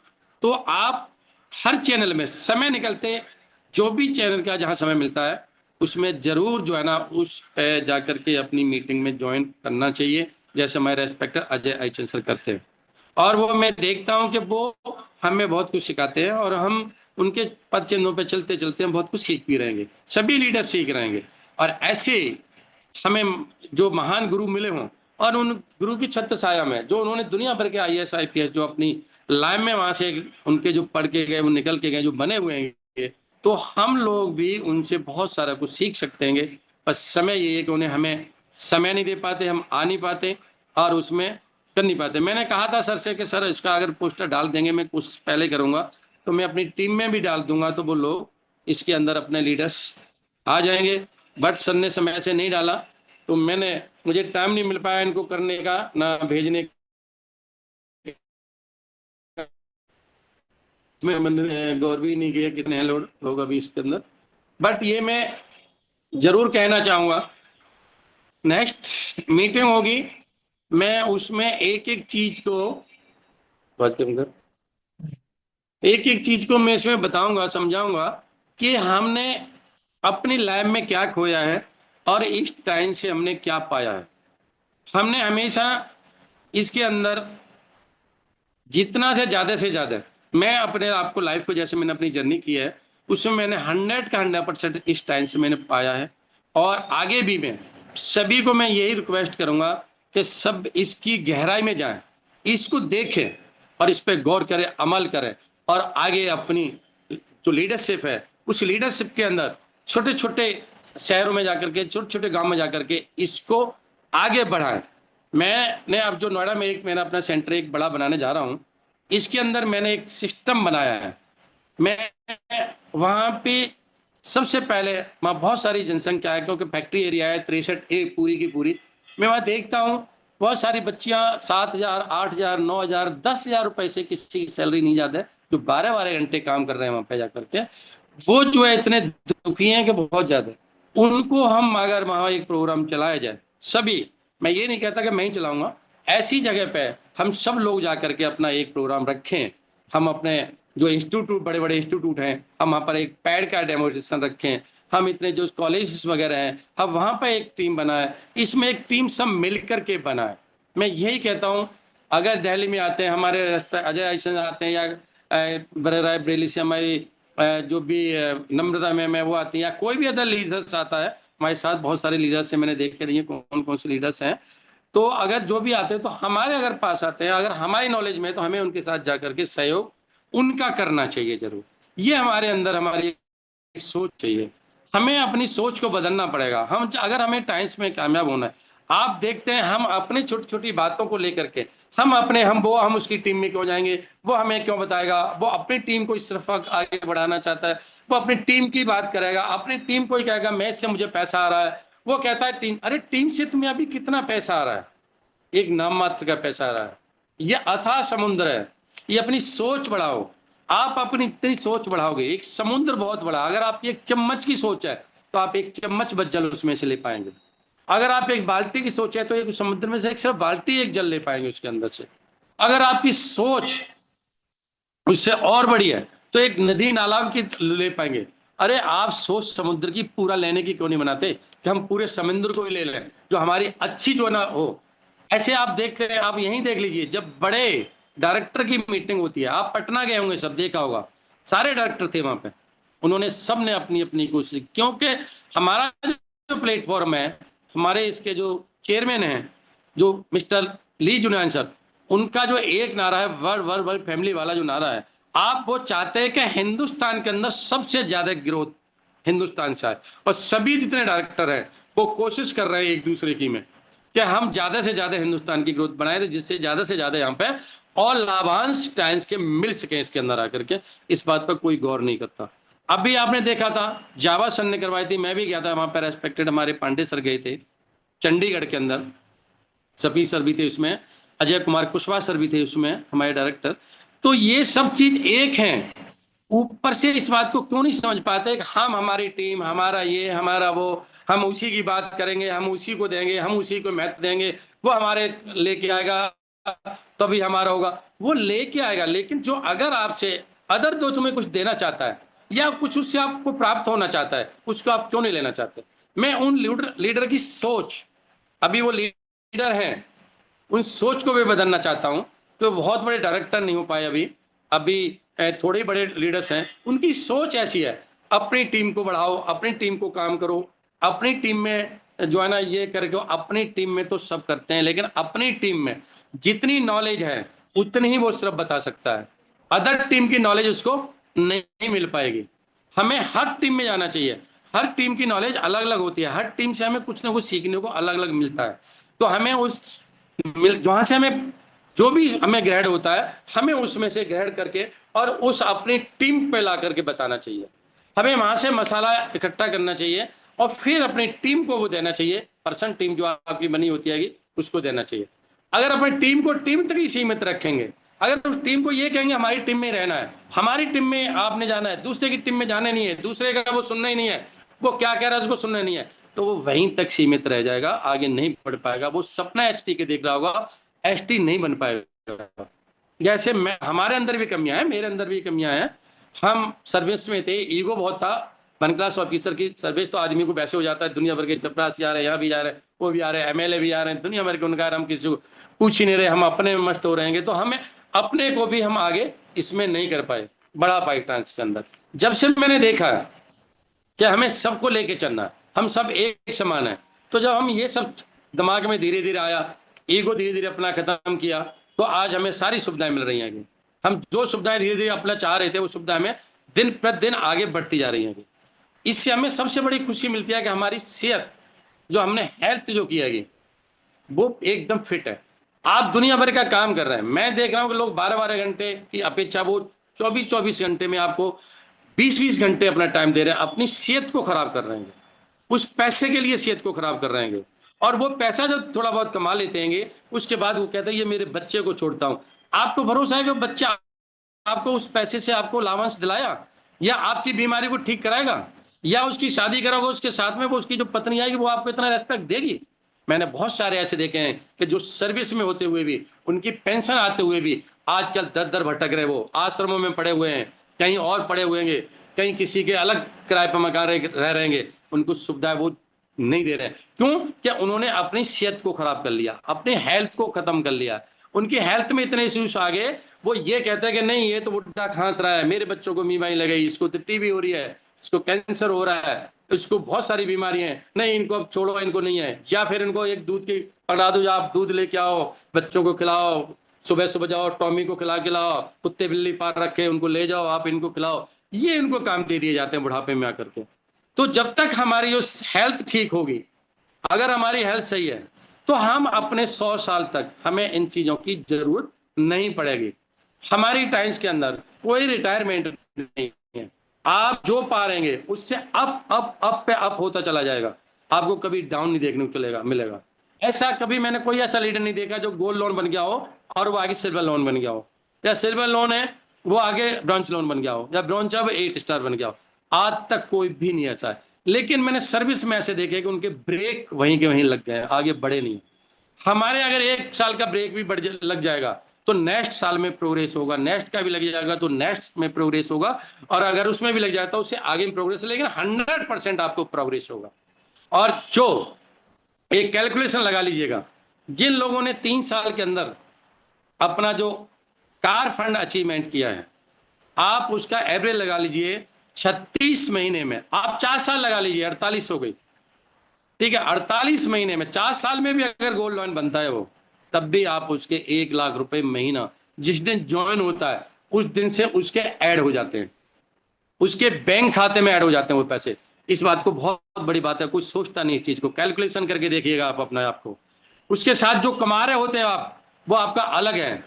तो आप हर चैनल में समय निकलते, जो भी चैनल का जहां समय मिलता है उसमें जरूर जो है ना उस पे जाकर के अपनी मीटिंग में ज्वाइन करना चाहिए, जैसे हमारे रेस्पेक्टर अजय आईचंद सर करते हैं। और वो मैं देखता हूं कि वो हमें बहुत कुछ सिखाते हैं, और हम उनके पद चिन्हों पे चलते चलते हम बहुत कुछ सीख भी रहेंगे, सभी लीडर सीख रहेंगे। और ऐसे हमें जो महान गुरु मिले हों, और उन गुरु की छत्र छाया में जो उन्होंने दुनिया भर के आईएएस आईपीएस जो अपनी लाइफ में वहां से उनके जो पढ़ के गए, वो निकल के गए, जो बने हुए हैं, तो हम लोग भी उनसे बहुत सारा कुछ सीख सकते हैं। बस समय ये है कि उन्हें हमें समय नहीं दे पाते, हम आ नहीं पाते और उसमें कर नहीं पाते। मैंने कहा था सर से कि सर इसका अगर पोस्टर डाल देंगे, मैं कुछ पहले करूंगा तो मैं अपनी टीम में भी डाल दूंगा, तो वो लोग इसके अंदर अपने लीडर्स आ जाएंगे। बट सर ने समय से नहीं डाला, तो मुझे टाइम नहीं मिल पाया इनको करने का, ना भेजने का। मैंने गौर भी नहीं किया कितने हैं लोग अभी इसके अंदर। बट ये मैं जरूर कहना चाहूंगा, नेक्स्ट मीटिंग होगी, मैं उसमें एक एक चीज को एक एक चीज को मैं इसमें बताऊंगा, समझाऊंगा कि हमने अपनी लाइफ में क्या खोया है और इस टाइम से हमने क्या पाया है। हमने हमेशा इसके अंदर जितना से ज्यादा मैं अपने आप को, लाइफ को, जैसे मैंने अपनी जर्नी की है उसमें मैंने 100 का 100% इस टाइम से मैंने पाया है। और आगे भी मैं सभी को मैं यही रिक्वेस्ट करूंगा कि सब इसकी गहराई में जाएं, इसको देखें और इस पे गौर करें, अमल करें, और आगे अपनी जो लीडरशिप है उस लीडरशिप के अंदर छोटे छोटे शहरों में जाकर के, छोटे छोटे गांव में जाकर के इसको आगे बढ़ाएं। मैंने अब जो नोएडा में एक मैंने अपना सेंटर एक बड़ा बनाने जा रहा हूं, इसके अंदर मैंने एक सिस्टम बनाया है। मैं वहां पे सबसे पहले, वहां बहुत सारी जनसंख्या है क्योंकि फैक्ट्री एरिया है 63 ए पूरी की पूरी। मैं वहां देखता हूं बहुत सारी बच्चियां 7,000, 8,000, 9,000, 10,000 रुपए से किसी की सैलरी नहीं जाता है, जो 12-12 घंटे काम कर रहे हैं वहां पे जाकर के। वो जो है इतने दुखी हैं कि बहुत ज्यादा। उनको हम अगर वहां एक प्रोग्राम चलाया जाए, सभी, मैं ये नहीं कहता कि मैं ही चलाऊंगा, ऐसी जगह पे हम सब लोग जाकर के अपना एक प्रोग्राम रखें। हम अपने जो इंस्टीट्यूट, बड़े बड़े इंस्टीट्यूट हैं, हम वहां पर एक पैड का डेमोन्स्ट्रेशन रखें। हम इतने जो कॉलेज वगैरह हैं, हम वहां पर एक टीम बनाए, इसमें एक टीम सब मिलकर के बनाए। मैं यही कहता हूं, अगर दिल्ली में आते हैं हमारे अजय ऐसे आते हैं, या रायबरेली से हमारी जो भी नम्रता मैम है वो आती है, या कोई भी अदर लीडर्स आता है हमारे साथ, बहुत सारे लीडर्स हैं, मैंने देख के नहीं कौन कौन से लीडर्स हैं। तो अगर जो भी आते हैं तो हमारे अगर पास आते हैं, अगर हमारी नॉलेज में है, तो हमें उनके साथ जाकर के सहयोग उनका करना चाहिए जरूर। ये हमारे अंदर हमारी एक सोच चाहिए, हमें अपनी सोच को बदलना पड़ेगा। हम अगर हमें टाइम्स में कामयाब होना है, आप देखते हैं हम अपनी छोटी छोटी बातों को लेकर के हम उसकी टीम में क्यों जाएंगे, वो हमें क्यों बताएगा, वो अपनी टीम को इस तरफ आगे बढ़ाना चाहता है, वो अपनी टीम की बात करेगा, अपनी टीम को ही कहेगा मैच से मुझे पैसा आ रहा है, वो कहता है टीम, अरे टीम से तुम्हें अभी कितना पैसा आ रहा है, एक नाम मात्र का पैसा आ रहा है। ये अथाह समुद्र है, ये अपनी सोच बढ़ाओ। आप अपनी इतनी सोच बढ़ाओगे, एक समुद्र बहुत बड़ा, अगर आपकी एक चम्मच की सोच है तो आप एक चम्मच बस जल उसमें से ले पाएंगे। अगर आप एक बाल्टी की सोच है तो एक समुद्र में से एक सिर्फ बाल्टी एक जल ले पाएंगे उसके अंदर से। अगर आपकी सोच उससे और बड़ी है तो एक नदी नाला की ले पाएंगे। अरे आप सोच समुद्र की पूरा लेने की क्यों नहीं बनाते कि हम पूरे समुद्र को ही ले लें, जो हमारी अच्छी जो ना हो। ऐसे आप देखते हैं, आप यहीं देख लीजिए, जब बड़े डायरेक्टर की मीटिंग होती है, आप पटना गए होंगे, सब देखा होगा, सारे डायरेक्टर थे वहां पे, उन्होंने सब ने अपनी अपनी कोशिश, क्योंकि हमारा जो प्लेटफॉर्म है, हमारे इसके जो चेयरमैन हैं, जो मिस्टर ली जुलियन सर, उनका जो एक नारा है, वर्ल्ड वर्ल्ड वर्ल्ड फैमिली वाला जो नारा है, आप वो चाहते हैं कि हिंदुस्तान के अंदर सबसे ज्यादा ग्रोथ हिंदुस्तान से आए। और सभी जितने डायरेक्टर हैं वो कोशिश कर रहे हैं एक दूसरे की में कि हम ज्यादा से ज्यादा हिंदुस्तान की ग्रोथ बनाए, तो जिससे ज्यादा से ज्यादा यहाँ पे और लाभांश टाइम्स के मिल सके इसके अंदर आकर के। इस बात पर कोई गौर नहीं करता। अभी आपने देखा था जावा सर ने करवाई थी, मैं भी गया था वहां पर, रेस्पेक्टेड हमारे पांडे सर गए थे चंडीगढ़ के अंदर, सभी सर भी थे उसमें, अजय कुमार कुशवाहा सर भी थे उसमें हमारे डायरेक्टर। तो ये सब चीज एक है, ऊपर से इस बात को क्यों नहीं समझ पाते कि हम, हमारी टीम, हमारा ये, हमारा वो, हम उसी की बात करेंगे, हम उसी को देंगे, हम उसी को महत्व देंगे, वो हमारे लेके आएगा तभी हमारा होगा। वो लेके आएगा, लेकिन जो अगर आपसे अदर जो तुम्हें कुछ देना चाहता है या कुछ उससे आपको प्राप्त होना चाहता है, उसको आप क्यों नहीं लेना चाहते? मैं उन लीडर की सोच, अभी वो लीडर हैं, उन सोच को भी बदलना चाहता हूं। तो बहुत बड़े डायरेक्टर नहीं हो पाए अभी, थोड़े बड़े लीडर्स हैं, उनकी सोच ऐसी है, अपनी टीम को बढ़ाओ, अपनी टीम को काम करो, अपनी टीम में जो है ना ये करके, अपनी टीम में तो सब करते हैं, लेकिन अपनी टीम में जितनी नॉलेज है उतनी ही वो सिर्फ बता सकता है, अदर टीम की नॉलेज उसको नहीं मिल पाएगी। हमें हर टीम में जाना चाहिए, हर टीम की नॉलेज अलग अलग होती है, हर टीम से हमें कुछ ना कुछ सीखने को अलग अलग मिलता है। तो हमें उस वहां से हमें जो भी हमें ग्रेड होता है, हमें उसमें से ग्रेड करके और उस अपनी टीम पे ला करके बताना चाहिए। हमें वहां से मसाला इकट्ठा करना चाहिए और फिर अपनी टीम को वो देना चाहिए, पर्सन टीम जो आपकी बनी होती है उसको देना चाहिए। अगर अपनी टीम को टीम तक ही सीमित रखेंगे, अगर उस टीम को ये कहेंगे हमारी टीम में रहना है, हमारी टीम में आपने जाना है, दूसरे की टीम में जाने नहीं है, दूसरे का वो सुनना ही नहीं है, वो क्या कह रहा है उसको सुनना नहीं है, तो वो वहीं तक सीमित रह जाएगा, आगे नहीं बढ़ पाएगा। वो सपना एचटी के देख रहा होगा, एचटी नहीं बन पाएगा। जैसे मैं, हमारे अंदर भी कमियां हैं, मेरे अंदर भी कमियां हैं। हम सर्विस में थे, ईगो बहुत था। वन क्लास ऑफिसर की सर्विस तो आदमी को वैसे हो जाता है, दुनिया भर के चपरासी आ रहे हैं, यहाँ भी जा रहे हैं, वो भी आ रहे हैं, एमएलए भी आ रहे हैं, दुनिया भर के, उनका हम किसी को पूछ ही नहीं रहे, हम अपने में मस्त हो रहेंगे। तो हमें अपने को भी हम आगे इसमें नहीं कर पाए, बढ़ा पाए ट्रांस के अंदर। जब से मैंने देखा है कि हमें सबको लेके चलना है, हम सब एक समान है, तो जब हम ये सब दिमाग में धीरे धीरे आया, ईगो धीरे धीरे अपना खत्म किया, तो आज हमें सारी सुविधाएं मिल रही हैं। हम जो सुविधाएं धीरे धीरे अपना चाह रहे थे, वो सुविधाएं हमें दिन प्रतिदिन आगे बढ़ती जा रही हैं। इससे हमें सबसे बड़ी खुशी मिलती है कि हमारी सेहत, जो हमने हेल्थ जो की है, वो एकदम फिट है। आप दुनिया भर का काम कर रहे हैं, मैं देख रहा हूं कि लोग 12-12 घंटे की अपेक्षा वो 24-24 घंटे में आपको 20-20 घंटे अपना टाइम दे रहे हैं, अपनी सेहत को खराब कर रहे हैं, उस पैसे के लिए सेहत को खराब कर रहे हैं। और वो पैसा जब थोड़ा बहुत कमा लेते हैं, उसके बाद वो कहते हैं ये मेरे बच्चे को छोड़ता हूं। आपको भरोसा है कि बच्चा आपको उस पैसे से आपको लाभांश दिलाया, या आपकी बीमारी को ठीक कराएगा, या उसकी शादी कराओगे उसके साथ में वो उसकी जो पत्नी आएगी वो आपको इतना रेस्पेक्ट देगी? मैंने बहुत सारे ऐसे देखे हैं कि जो सर्विस में होते हुए भी, उनकी पेंशन आते हुए भी आजकल दर दर भटक रहे, वो आश्रमों में पड़े हुए हैं, कहीं और पड़े हुए हैं, कहीं किसी के अलग किराए पर मकान रह रहेंगे, उनको सुविधा वो नहीं दे रहे हैं। क्यों? क्या उन्होंने अपनी सेहत को खराब कर लिया, अपनी हेल्थ को खत्म कर लिया, उनकी हेल्थ में इतने इश्यूज आ गए, वो ये कहते हैं कि नहीं ये तो बुढ़ा खांस रहा है, मेरे बच्चों को बीमारी लगी, इसको तो टीबी हो रही है, इसको कैंसर हो रहा है, इसको बहुत सारी बीमारियां हैं, नहीं इनको अब छोड़ो, इनको नहीं है। या फिर इनको एक दूध की पकड़ा दो, आप दूध लेके आओ, बच्चों को खिलाओ, सुबह सुबह जाओ टॉमी को खिलाओ, कुत्ते बिल्ली पार रखे उनको ले जाओ, आप इनको खिलाओ, ये इनको काम दे दिए जाते हैं बुढ़ापे में आकर के। तो जब तक हमारी जो हेल्थ ठीक होगी, अगर हमारी हेल्थ सही है, तो हम अपने 100 साल तक हमें इन चीजों की जरूरत नहीं पड़ेगी। हमारी टाइम्स के अंदर कोई रिटायरमेंट नहीं है, आप जो पा रहेंगे उससे अप पे अप होता चला जाएगा, आपको कभी डाउन नहीं देखने को मिलेगा। ऐसा कभी मैंने कोई ऐसा लीडर नहीं देखा जो गोल्ड लोन बन गया हो और वो आगे सिल्वर लोन बन गया हो, या सिल्वर लोन है वो आगे ब्रॉन्ज लोन बन गया हो, या ब्रॉन्ज अब 8 स्टार बन गया हो। आज तक कोई भी नहीं ऐसा है। लेकिन मैंने सर्विस में ऐसे देखे कि उनके ब्रेक वहीं के वहीं लग गए, आगे बढ़े नहीं। हमारे अगर 1 साल का ब्रेक भी लग जाएगा तो नेक्स्ट साल में प्रोग्रेस होगा, नेक्स्ट का भी लग जाएगा तो नेक्स्ट में प्रोग्रेस होगा, और अगर उसमें भी लग जाता है उससे आगे में प्रोग्रेस, लेकिन 100% आपको प्रोग्रेस होगा। और जो एक कैलकुलेशन लगा लीजिएगा, जिन लोगों ने 3 साल के अंदर अपना जो कार फंड अचीवमेंट किया है, आप उसका एवरेज लगा लीजिए 36 महीने में, आप 4 साल लगा लीजिए, 48 हो गई, ठीक है। 48 महीने में, 4 साल में भी अगर गोल्ड लोन बनता है वो, तब भी आप उसके 1 लाख रुपए महीना जिस दिन ज्वाइन होता है उस दिन से उसके ऐड हो जाते हैं, उसके बैंक खाते में ऐड हो जाते हैं वो पैसे। इस बात को बहुत बड़ी बात है, कोई सोचता नहीं इस चीज को, कैलकुलेशन करके देखिएगा आप अपने आप को। उसके साथ जो कमा रहे होते हैं आप, वो आपका अलग है।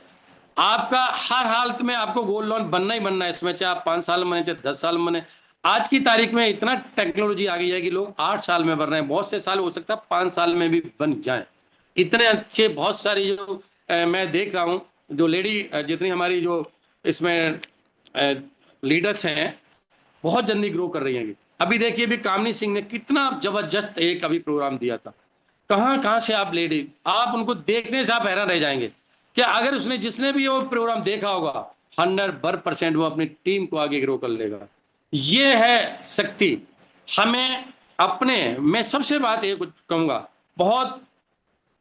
आपका हर हालत में आपको गोल्ड लोन बनना ही बनना है, इसमें चाहे आप 5 साल में बने चाहे 10 साल में बने। आज की तारीख में इतना टेक्नोलॉजी आ गई है कि लोग 8 साल में बन रहे हैं, बहुत से साल हो सकता है 5 साल में भी बन जाए। इतने अच्छे बहुत सारी जो मैं देख रहा हूं, जो लेडी जितनी हमारी जो इसमें लीडर्स हैं, बहुत जल्दी ग्रो कर रही हैं। अभी देखिए भी कामनी सिंह ने कितना जबरदस्त एक अभी प्रोग्राम दिया था, कहां से आप लेडी, आप उनको देखने से आप हैरान रह जाएंगे कि अगर उसने जिसने भी वो प्रोग्राम देखा होगा, 100% वो अपनी टीम को आगे ग्रो कर लेगा। ये है शक्ति। हमें अपने, मैं सबसे बात ये कुछ कहूंगा, बहुत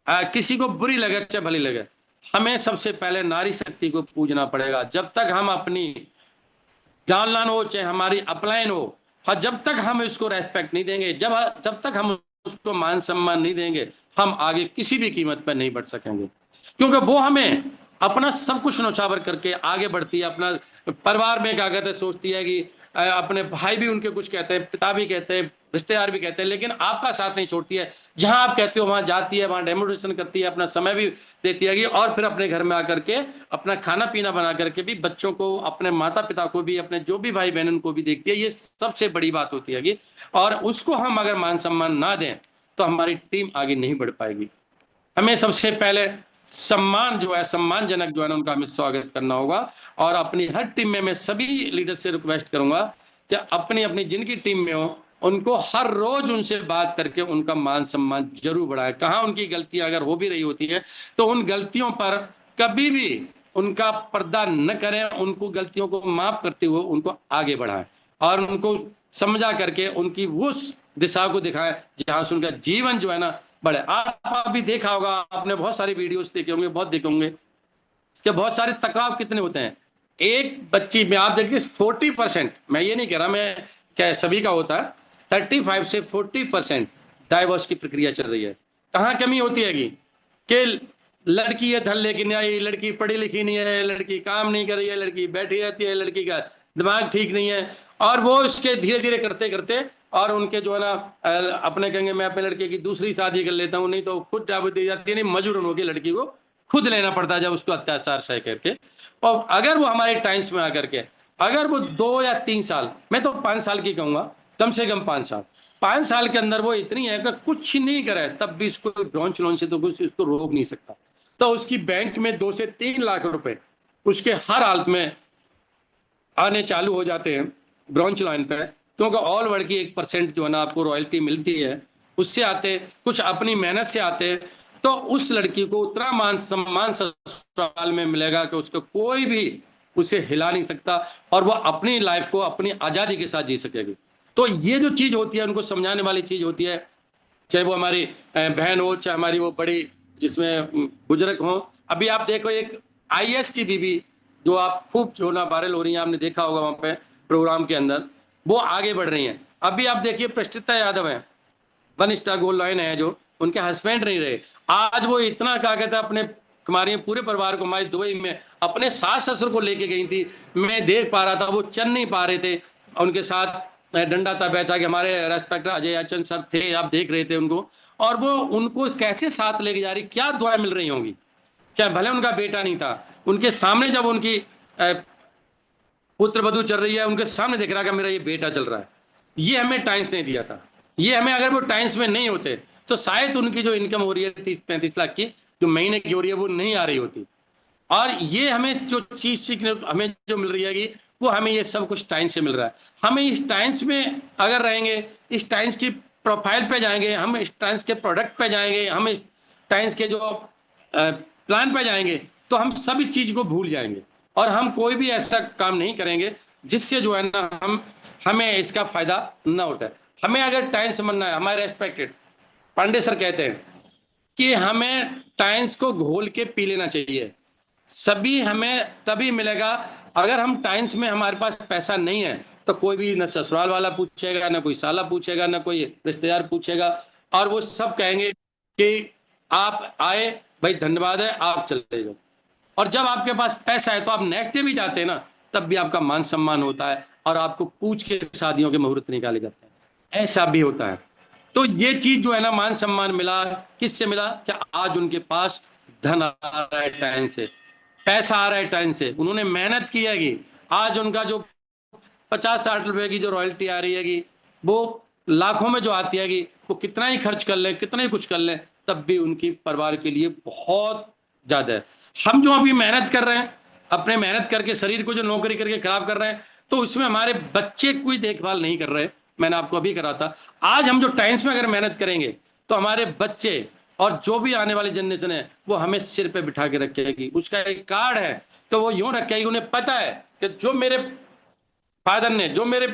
किसी को बुरी लगे चाहे भली लगे, हमें सबसे पहले नारी शक्ति को पूजना पड़ेगा। जब तक हम अपनी डाउनलाइन हो चाहे हमारी अपलाइन हो, और जब तक हम इसको रेस्पेक्ट नहीं देंगे, जब तक हम उसको मान सम्मान नहीं देंगे, हम आगे किसी भी कीमत पर नहीं बढ़ सकेंगे। क्योंकि वो हमें अपना सब कुछ नौछावर करके आगे बढ़ती है। अपना परिवार में क्या कहते हैं, सोचती है कि अपने भाई भी उनके कुछ कहते हैं, पिता भी कहते हैं, रिश्तेदार भी कहते हैं, लेकिन आपका साथ नहीं छोड़ती है। जहां आप कहते हो वहां जाती है, वहां डेमोन्स्ट्रेशन करती है, अपना समय भी देती है, और फिर अपने घर में आकर के अपना खाना पीना बना करके भी बच्चों को, अपने माता पिता को भी, अपने जो भी भाई बहन उनको भी देखती है। ये सबसे बड़ी बात होती है। और उसको हम अगर मान सम्मान ना दें तो हमारी टीम आगे नहीं बढ़ पाएगी। हमें सबसे पहले सम्मान जो है, सम्मानजनक जो है ना, उनका हमें स्वागत करना होगा। और अपनी हर टीम में मैं सभी लीडर से रिक्वेस्ट करूंगा कि अपनी अपनी जिनकी टीम में हो, उनको हर रोज उनसे बात करके उनका मान सम्मान जरूर बढ़ाए। कहां उनकी गलतियां अगर हो भी रही होती है तो उन गलतियों पर कभी भी उनका पर्दा न करें, उनको गलतियों को माफ करते हुए उनको आगे बढ़ाएं और उनको समझा करके उनकी उस दिशा को दिखाएं जहां से उनका जीवन जो है ना बढ़े। आप भी देखा होगा, आपने बहुत सारी वीडियोस देखे होंगे, बहुत देखे होंगे कि बहुत सारे टकराव कितने होते हैं। एक बच्ची में आप देखिए 40%, मैं ये नहीं कह रहा मैं क्या सभी का होता है, 35 से 40% डाइवोर्स की प्रक्रिया चल रही है। कहां कमी होती है कि लड़की ये धन लेके नहीं आई, लड़की पढ़ी लिखी नहीं है, लड़की काम नहीं कर रही है, लड़की बैठी रहती है, लड़की का दिमाग ठीक नहीं है, और वो इसके धीरे धीरे करते करते और उनके जो है ना अपने कहेंगे मैं अपने लड़के की दूसरी शादी कर लेता हूं, नहीं तो खुद डाबत दी जाती है, नहीं मजबूरन होगी लड़की को खुद लेना पड़ता है जब उसको अत्याचार सह करके। और अगर वो हमारे टाइम्स में आकर के अगर वो 2 या 3 साल, मैं तो 5 साल की कहूंगा, कम से कम 5 साल के अंदर वो इतनी है कि कुछ नहीं करे, तब भी इसको ब्रांच लोन से तो कुछ इसको रोक नहीं सकता। तो उसकी बैंक में 2 से 3 लाख रुपए उसके हर हालत में आने चालू हो जाते हैं ब्रांच लाइन पे, क्योंकि ऑल वर्ल्ड की 1% जो है ना आपको रॉयल्टी मिलती है, उससे आते, कुछ अपनी मेहनत से आते। तो उस लड़की को उतना मान सम्मान ससुराल में मिलेगा कि उसको कोई भी उसे हिला नहीं सकता, और वो अपनी लाइफ को अपनी आजादी के साथ जी सकेगी। तो ये जो चीज होती है उनको समझाने वाली चीज होती है, चाहे वो हमारी बहन हो, चाहे हमारी वो बड़ी जिसमें बुजुर्ग हो। अभी आप देखो एक IAS की बीबी जो आप खूब जो ना वायरल हो रही है, आपने देखा होगा वहां पे प्रोग्राम के अंदर, वो आगे बढ़ रही हैं। अभी आप देखिए प्रतिष्ठा यादव है, 1 स्टार गोल्ड लाइन है, जो उनके हस्बैंड नहीं रहे, आज वो इतना क्या कहता है अपने हमारे पूरे परिवार को हमारी दुबई में अपने सास ससुर को लेके गई थी। मैं देख पा रहा था, वो चल नहीं पा रहे थे, उनके साथ डंडा था बैठा कि हमारे रेस्पेक्टर अजय अचन सर थे, आप देख रहे थे उनको, और वो उनको कैसे साथ लेके जा रही, क्या दुआएं मिल रही होंगी। चाहे भले उनका बेटा नहीं था, उनके सामने जब उनकी पुत्र वधू चल रही है, उनके सामने देख रहा कि मेरा ये बेटा चल रहा है। ये हमें टाइम्स नहीं दिया था। ये हमें, अगर वो टाइम्स में नहीं होते तो शायद उनकी जो इनकम हो रही है 30-35 लाख की जो महीने की हो रही है वो नहीं आ रही होती। और ये हमें जो चीज सीखने हमें जो मिल रही है कि वो हमें ये सब कुछ टाइम्स से मिल रहा है। हमें इस टाइम्स में अगर रहेंगे, इस टाइम्स की प्रोफाइल पे जाएंगे, हम इस टाइम्स के प्रोडक्ट पे जाएंगे, हम इस टाइम्स के जो प्लान पे जाएंगे, तो हम सभी चीज को भूल जाएंगे और हम कोई भी ऐसा काम नहीं करेंगे जिससे जो है ना हमें इसका फायदा ना उठाए। हमें अगर टाइम समझना है, हमारे रेस्पेक्टेड पांडे सर कहते हैं कि हमें टाइम्स को घोल के पी लेना चाहिए, सभी हमें तभी मिलेगा। अगर हम टाइम्स में हमारे पास पैसा नहीं है तो कोई भी न ससुराल वाला पूछेगा, ना कोई साला पूछेगा, ना कोई रिश्तेदार पूछेगा, और वो सब कहेंगे कि आप आए भाई, धन्यवाद है, आप चले जाओ। और जब आपके पास पैसा है तो आप नेगेटिव भी जाते हैं ना, तब भी आपका मान सम्मान होता है और आपको पूछ के शादियों के मुहूर्त निकाले जाते हैं, ऐसा भी होता है। तो ये चीज जो है ना, मान सम्मान मिला किससे मिला कि आज उनके पास धन आ रहा है टाइम से, पैसा आ रहा है टाइम से, उन्होंने मेहनत की है कि आज उनका जो 50-60 रुपए की जो रॉयल्टी आ रही है कि वो लाखों में जो आती है कि वो कितना ही खर्च कर ले, कितना ही कुछ कर ले, तब भी उनकी परिवार के लिए बहुत ज्यादा है। हम जो अभी मेहनत कर रहे हैं, अपने मेहनत करके शरीर को जो नौकरी करके खराब कर रहे हैं, तो उसमें हमारे बच्चे कोई देखभाल नहीं कर रहे। मैंने आपको अभी करा था, आज हम जो टाइम्स में अगर मेहनत करेंगे तो हमारे बच्चे और जो भी आने वाली जनरेशन है वो हमें सिर पे बिठा के रखेगी। उसका एक कार्ड है तो वो यूं रखेगी, उन्हें पता है कि जो मेरे फादर ने, जो मेरे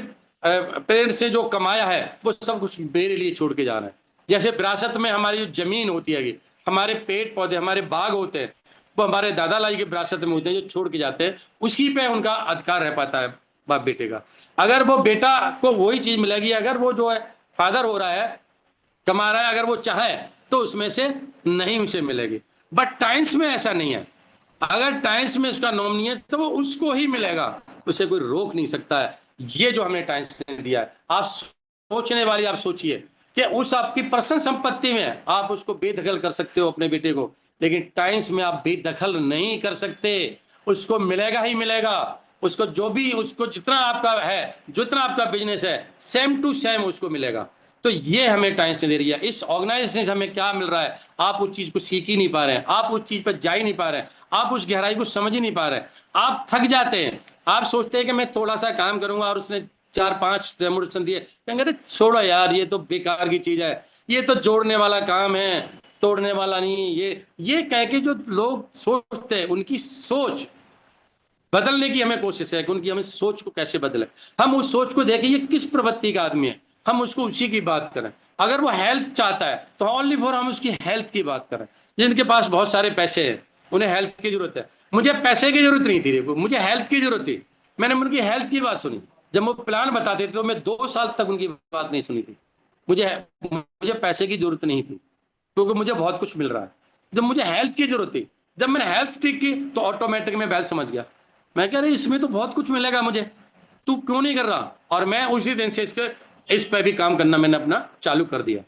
पेरेंट्स से जो कमाया है वो सब कुछ मेरे लिए छोड़ के जा रहा है। जैसे विरासत में हमारी जो जमीन होती है, हमारे पेड़ पौधे, हमारे बाग होते हैं, वो हमारे दादा लाई की विरासत में होते हैं, जो छोड़ के जाते हैं, उसी पे उनका अधिकार रह पाता है बाप बेटे का। अगर वो बेटा को वही चीज मिलेगी, अगर वो जो है फादर हो रहा है, कमा रहा है, अगर वो चाहे तो उसमें से नहीं उसे मिलेगी। बट टाइम्स में ऐसा नहीं है। अगर टाइम्स में उसका नॉमिनी है तो वो उसको ही मिलेगा, उसे कोई रोक नहीं सकता है। ये जो हमने टाइम्स ने दिया है, आप सोचने वाली, आप सोचिए कि उस आपकी पर्सनल संपत्ति में आप उसको बेदखल कर सकते हो अपने बेटे को, लेकिन टाइम्स में आप बेदखल नहीं कर सकते। उसको मिलेगा ही मिलेगा। उसको जो भी, उसको जितना आपका है, जितना आपका बिजनेस है, सेम टू सेम उसको मिलेगा। तो ये हमें टाइम्स ने दे रही है। इस ऑर्गेनाइजेशन से हमें क्या मिल रहा है, आप उस चीज को सीख ही नहीं पा रहे हैं, आप उस चीज पर जा ही नहीं पा रहे हैं, आप उस गहराई को समझ ही नहीं पा रहे हैं। आप थक जाते हैं, आप सोचते हैं कि मैं थोड़ा सा काम करूंगा, और उसने 4-5 डेमोनेशन दिए, कहेंगे अरे छोड़ो यार, ये तो बेकार की चीज है, ये तो जोड़ने वाला काम है, तोड़ने वाला नहीं। ये कह के जो लोग सोचते हैं, उनकी सोच बदलने की हमें कोशिश है कि उनकी हमें सोच को कैसे बदले। हम उस सोच को देखें, ये किस प्रवृत्ति का आदमी है, हम उसको उसी की बात करें। अगर वो हेल्थ चाहता है तो ओनली फॉर हम उसकी हेल्थ की बात करें। जिनके पास बहुत सारे पैसे हैं, उन्हें हेल्थ की जरूरत है, मुझे पैसे की जरूरत नहीं थी, देखो मुझे हेल्थ की जरूरत थी। मैंने उनकी हेल्थ की बात सुनी, जब वो प्लान बताते थे तो मैं 2 साल तक उनकी बात नहीं सुनी थी। मुझे मुझे पैसे की जरूरत नहीं थी, क्योंकि मुझे बहुत कुछ मिल रहा है। जब मुझे हेल्थ की जरूरत थी, जब मैंने हेल्थ ठीक की, तो ऑटोमेटिक मैं वेल्थ समझ गया। मैं कह रही इसमें तो बहुत कुछ मिलेगा मुझे, तू क्यों नहीं कर रहा? और मैं उसी दिन से इस पे भी काम करना मैंने अपना चालू कर दिया।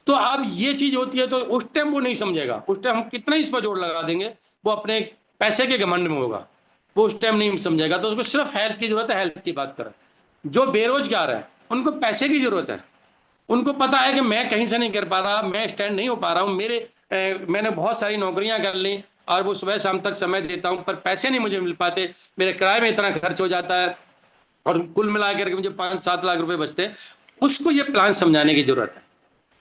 तो अब ये चीज होती है, तो उस टाइम वो नहीं समझेगा। उस टाइम हम कितना इस पर जोर लगा देंगे, वो अपने पैसे के घमंड में होगा, वो उस टाइम नहीं समझेगा। तो उसको सिर्फ हेल्थ की जरूरत है, हेल्थ की बात करें। जो बेरोजगार है उनको पैसे की जरूरत है। उनको पता है कि मैं कहीं से नहीं कर पा रहा, मैं स्टैंड नहीं हो पा रहा हूं, मैंने बहुत सारी नौकरियां कर ली और वो सुबह शाम तक समय देता हूं, पर पैसे नहीं मुझे मिल पाते, मेरे किराए में इतना खर्च हो जाता है, और कुल मिलाकर के मुझे 5-7 लाख रुपए बचते हैं। उसको ये प्लान समझाने की जरूरत है।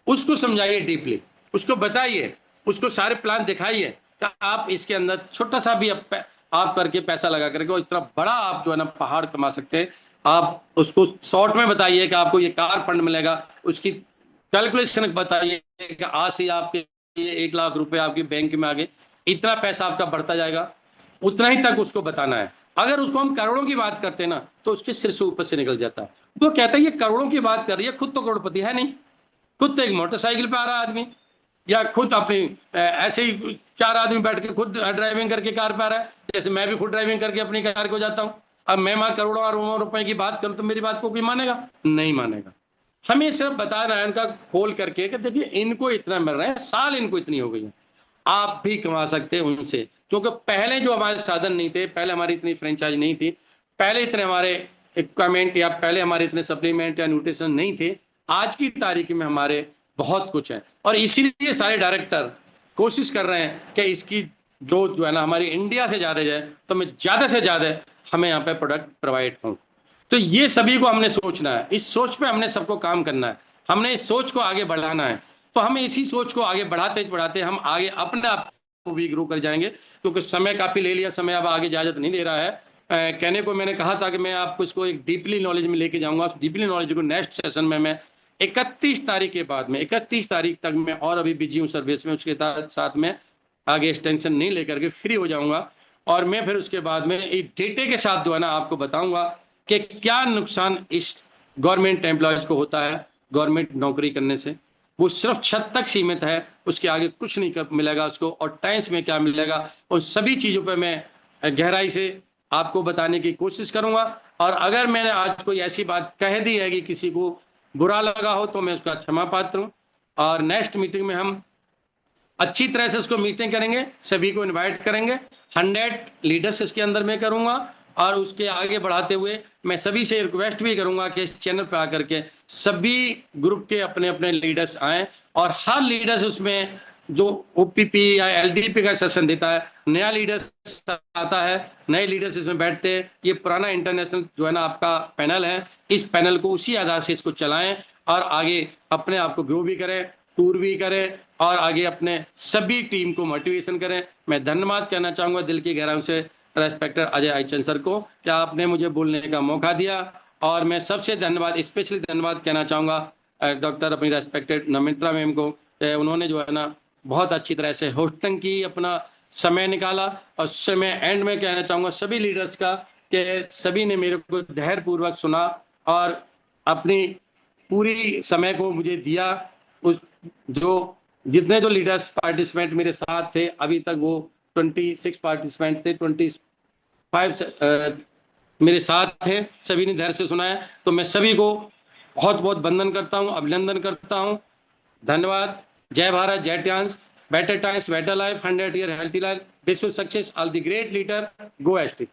उसको समझाइए डीपली, उसको बताइए, उसको सारे प्लान दिखाइए कि आप इसके अंदर छोटा सा भी आप करके पैसा लगा करके, और इतना बड़ा आप जो है ना पहाड़ कमा सकते हैं। आप उसको शॉर्ट में बताइए कि आपको ये कार फंड मिलेगा, उसकी कैलकुलेशन बताइए कि आज से आपके ये 1 लाख रुपए आपके बैंक में आ गए, इतना पैसा आपका बढ़ता जाएगा। उतना ही तक उसको बताना है। अगर उसको हम करोड़ों की बात करते हैं ना, तो उसके सिर से ऊपर से निकल जाता है। वो कहता है ये करोड़ों की बात कर रही है, खुद तो करोड़पति है नहीं, खुद तो एक मोटरसाइकिल पे आ रहा आदमी, या खुद अपनी ऐसे ही 4 आदमी बैठ के खुद ड्राइविंग करके कार पे आ रहा है, जैसे मैं भी खुद ड्राइविंग करके अपनी कार को जाता हूं। अब मैं वहां करोड़ों और रुपए की बात करूं तो मेरी बात को कोई मानेगा? नहीं मानेगा। हमें सिर्फ बता रहा है उनका खोल करके कि देखिए इनको इतना मिल रहा है, साल इनको इतनी हो गई है, आप भी कमा सकते हैं उनसे। क्योंकि पहले जो हमारे साधन नहीं थे, पहले हमारी इतनी फ्रेंचाइज नहीं थी, पहले इतने हमारे इक्विपमेंट या पहले हमारे इतने सप्लीमेंट या न्यूट्रिशन नहीं थे। आज की तारीख में हमारे बहुत कुछ है, और इसीलिए सारे डायरेक्टर कोशिश कर रहे हैं कि इसकी ग्रोथ जो है ना हमारी इंडिया से ज्यादा जाए, तो मैं ज्यादा से ज्यादा हमें यहाँ पे प्रोडक्ट प्रोवाइड करूं। तो ये सभी को हमने सोचना है, इस सोच पे हमने सबको काम करना है, हमने इस सोच को आगे बढ़ाना है। तो हमें इसी सोच को आगे बढ़ाते बढ़ाते हम आगे अपने आप को भी ग्रो कर जाएंगे। क्योंकि समय काफी ले लिया, समय अब आगे इजाजत नहीं दे रहा है। कहने को मैंने कहा था कि मैं आपको इसको एक डीपली नॉलेज में लेके जाऊंगा। उस डीपली नॉलेज को नेक्स्ट सेशन में मैं 31 तारीख के बाद में, 31 तारीख तक मैं और अभी बिजी हूँ सर्विस में, उसके साथ में आगे एक्सटेंशन नहीं लेकर के फ्री हो जाऊंगा। और मैं फिर उसके बाद में एक डेटे के साथ जो है ना आपको बताऊंगा कि क्या नुकसान इस गवर्नमेंट एम्प्लॉयज को होता है गवर्नमेंट नौकरी करने से। वो सिर्फ छत तक सीमित है, उसके आगे कुछ नहीं मिलेगा उसको, और टाइम्स में क्या मिलेगा, उन सभी चीजों पर मैं गहराई से आपको बताने की कोशिश करूंगा। और अगर मैंने आज कोई ऐसी बात कह दी है कि किसी को बुरा लगा हो तो मैं उसका क्षमा पात्र हूं। और नेक्स्ट मीटिंग में हम अच्छी तरह से उसको मीटिंग करेंगे, सभी को इनवाइट करेंगे, 100 लीडर्स इसके अंदर में करूंगा। और उसके आगे बढ़ाते हुए मैं सभी से रिक्वेस्ट भी करूंगा कि इस चैनल पर आकर के सभी ग्रुप के अपने अपने लीडर्स आए, और हर लीडर्स उसमें जो ओपीपी या एलडीपी का सेशन देता है, नया लीडर्स आता है, नए लीडर्स इसमें बैठते हैं। ये पुराना इंटरनेशनल जो है ना आपका पैनल है, इस पैनल को उसी आधार से इसको चलाएं और आगे अपने आप को ग्रो भी करें। टूर भी करें और आगे अपने सभी टीम को मोटिवेशन करें। मैं धन्यवाद कहना चाहूंगा दिल की गहराइयों से रेस्पेक्टेड अजय आईचंद सर को, कि आपने मुझे बोलने का मौका दिया। और मैं सबसे धन्यवाद, स्पेशली धन्यवाद कहना चाहूंगा डॉक्टर अपनी रेस्पेक्टेड नमित्रा मैम को। उन्होंने जो है ना बहुत अच्छी तरह से होस्टिंग की, अपना समय निकाला। और उससे मैं एंड में कहना चाहूंगा सभी लीडर्स का, कि सभी ने मेरे को धैर्यपूर्वक सुना और अपनी पूरी समय को मुझे दिया। उस जो जितने जो लीडर्स पार्टिसिपेंट मेरे साथ थे, अभी तक वो 26 पार्टिसिपेंट थे, 25 मेरे साथ थे, सभी ने धैर्य से सुना है। तो मैं सभी को बहुत बहुत वंदन करता हूं, अभिनंदन करता हूं। धन्यवाद। जय भारत, जय times, better times, better life, 100 year healthy life, wish you success all the great leader. Go ST,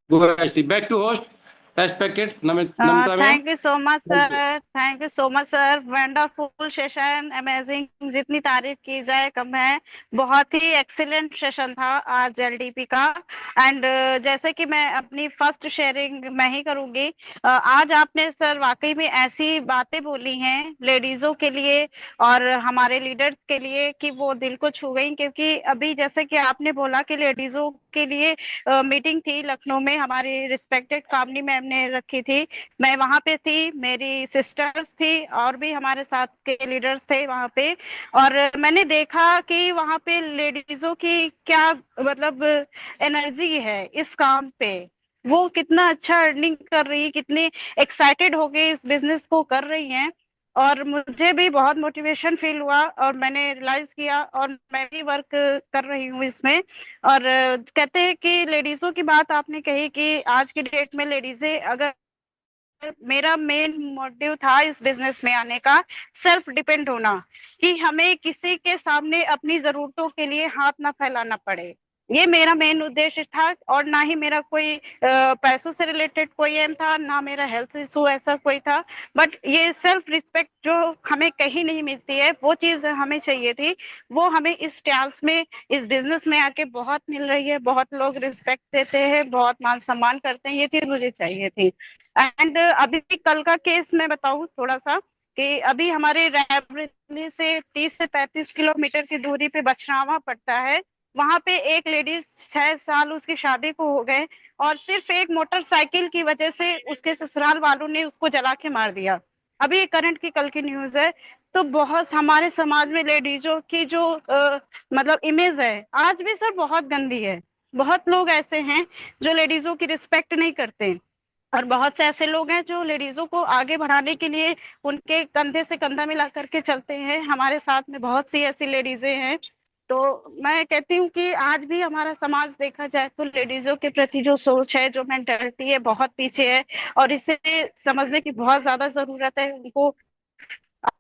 go ST. Back to host respected Namita ma'am. Thank you so much sir, thank you so much sir. Wonderful session, amazing, जितनी तारीफ की जाए कम है। बहुत ही excellent session था आज LDP का। And जैसे कि मैं अपनी फर्स्ट शेयरिंग मैं ही करूंगी। आज आपने सर वाकई में ऐसी बातें बोली हैं लेडीजों के लिए और हमारे लीडर्स के लिए कि वो दिल को छू गई। क्योंकि अभी जैसे कि आपने बोला कि लेडीजों के लिए मीटिंग थी लखनऊ में, हमारी रिस्पेक्टेड कामनी मैम ने रखी थी, मैं वहां पे थी, मेरी सिस्टर्स थी और भी हमारे साथ के लीडर्स थे वहां पे। और मैंने देखा कि वहां पे लेडीजों की क्या मतलब एनर्जी है इस काम पे। वो कितना अच्छा अर्निंग कर रही है, कितनी एक्साइटेड होके इस बिजनेस को कर रही हैं। और मुझे भी बहुत मोटिवेशन फील हुआ और मैंने रियलाइज किया और मैं भी वर्क कर रही हूँ इसमें। और कहते हैं कि लेडीजों की बात आपने कही कि आज की डेट में लेडीजें, अगर मेरा मेन मोटिव था इस बिजनेस में आने का सेल्फ डिपेंड होना, कि हमें किसी के सामने अपनी जरूरतों के लिए हाथ ना फैलाना पड़े। ये मेरा मेन उद्देश्य था। और ना ही मेरा कोई पैसों से रिलेटेड कोई एम था, ना मेरा हेल्थ इशू ऐसा कोई था। बट ये सेल्फ रिस्पेक्ट जो हमें कहीं नहीं मिलती है, वो चीज हमें चाहिए थी। वो हमें इस टाइल्स में, इस बिजनेस में आके बहुत मिल रही है। बहुत लोग रिस्पेक्ट देते हैं, बहुत मान सम्मान करते हैं, ये चीज मुझे चाहिए थी। एंड अभी कल का केस मैं बताऊं थोड़ा सा, कि अभी हमारे रायबरेली से 30 से 35 किलोमीटर की दूरी पे बछरावा पड़ता है। वहां पे एक लेडीज 6 साल उसकी शादी को हो गए और सिर्फ एक मोटरसाइकिल की वजह से उसके ससुराल वालों ने उसको जला के मार दिया। अभी करंट की कल की न्यूज है। तो बहुत हमारे समाज में लेडीजों की जो मतलब इमेज है आज भी सर बहुत गंदी है। बहुत लोग ऐसे हैं जो लेडीजों की रिस्पेक्ट नहीं करते। और बहुत से ऐसे लोग हैं जो लेडीजों को आगे बढ़ाने के लिए उनके कंधे से कंधा मिला करके चलते हैं। हमारे साथ में बहुत सी ऐसी लेडीजें हैं। तो मैं कहती हूँ कि आज भी हमारा समाज देखा जाए तो लेडीजों के प्रति जो सोच है, जो मेंटालिटी है, बहुत पीछे है। और इसे समझने की बहुत ज्यादा जरूरत है। उनको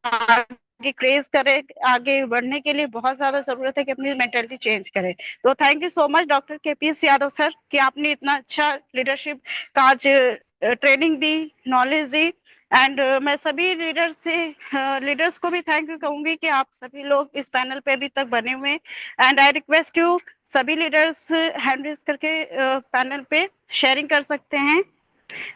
आगे क्रेज करे, आगे बढ़ने के लिए बहुत ज्यादा जरूरत है कि अपनी मेंटेलिटी चेंज करे। तो thank you so much doctor KPS Yadav sir कि आपने इतना अच्छा लीडरशिप का आज training the, knowledge the. And मैं सभी लीडर्स को भी थैंक यू कहूंगी कि आप सभी लोग इस पैनल पे अभी तक बने हुए। एंड आई रिक्वेस्ट यू, सभी लीडर्स हैंड रेज करके पैनल पे शेयरिंग कर सकते हैं।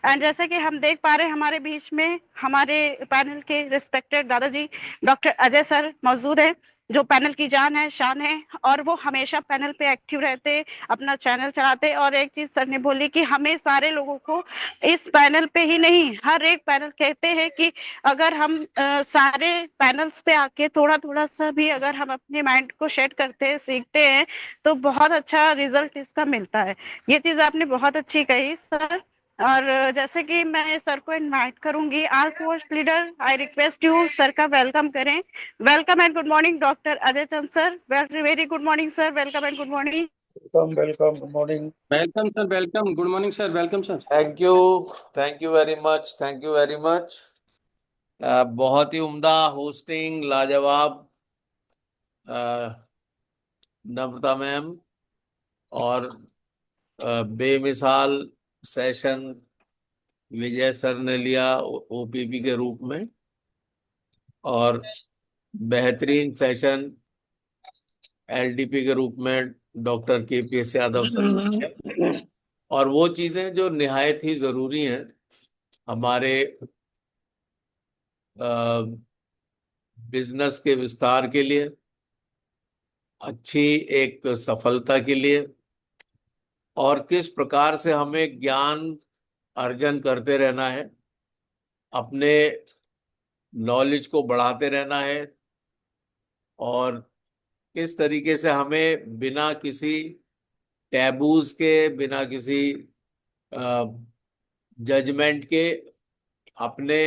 एंड जैसा कि हम देख पा रहे हैं हमारे बीच में हमारे पैनल के रिस्पेक्टेड दादाजी डॉक्टर अजय सर मौजूद हैं, जो पैनल की जान है, शान है। और वो हमेशा पैनल पे एक्टिव रहते, अपना चैनल चलाते। और एक चीज सर ने बोली कि हमें सारे लोगों को इस पैनल पे ही नहीं, हर एक पैनल कहते हैं कि अगर हम सारे पैनल्स पे आके थोड़ा थोड़ा सा भी अगर हम अपने माइंड को सेट करते हैं, सीखते हैं, तो बहुत अच्छा रिजल्ट इसका मिलता है। ये चीज आपने बहुत अच्छी कही सर। और जैसे कि मैं सर को इनवाइट करूंगी, R post leader, I request you sir का वेलकम करें। Welcome and good morning doctor Ajay Chand sir. Very very good morning sir, welcome and good morning. Welcome good morning. Welcome sir, welcome, good morning sir, welcome sir. Thank you very much, thank you very much. बहुत ही उम्दा hosting, लाजवाब नम्रता ma'am, और बेमिसाल session विजय sir ने लिया OPP के रूप में, और बेहतरीन सेशन एलडीपी के रूप में डॉक्टर केपीएस यादव सर ने किया। और वो चीजें जो निहायत ही जरूरी हैं हमारे बिजनेस के विस्तार के लिए, अच्छी एक सफलता के लिए, और किस प्रकार से हमें ज्ञान अर्जन करते रहना है, अपने नॉलेज को बढ़ाते रहना है, और किस तरीके से हमें बिना किसी टैबूज के, बिना किसी जजमेंट के अपने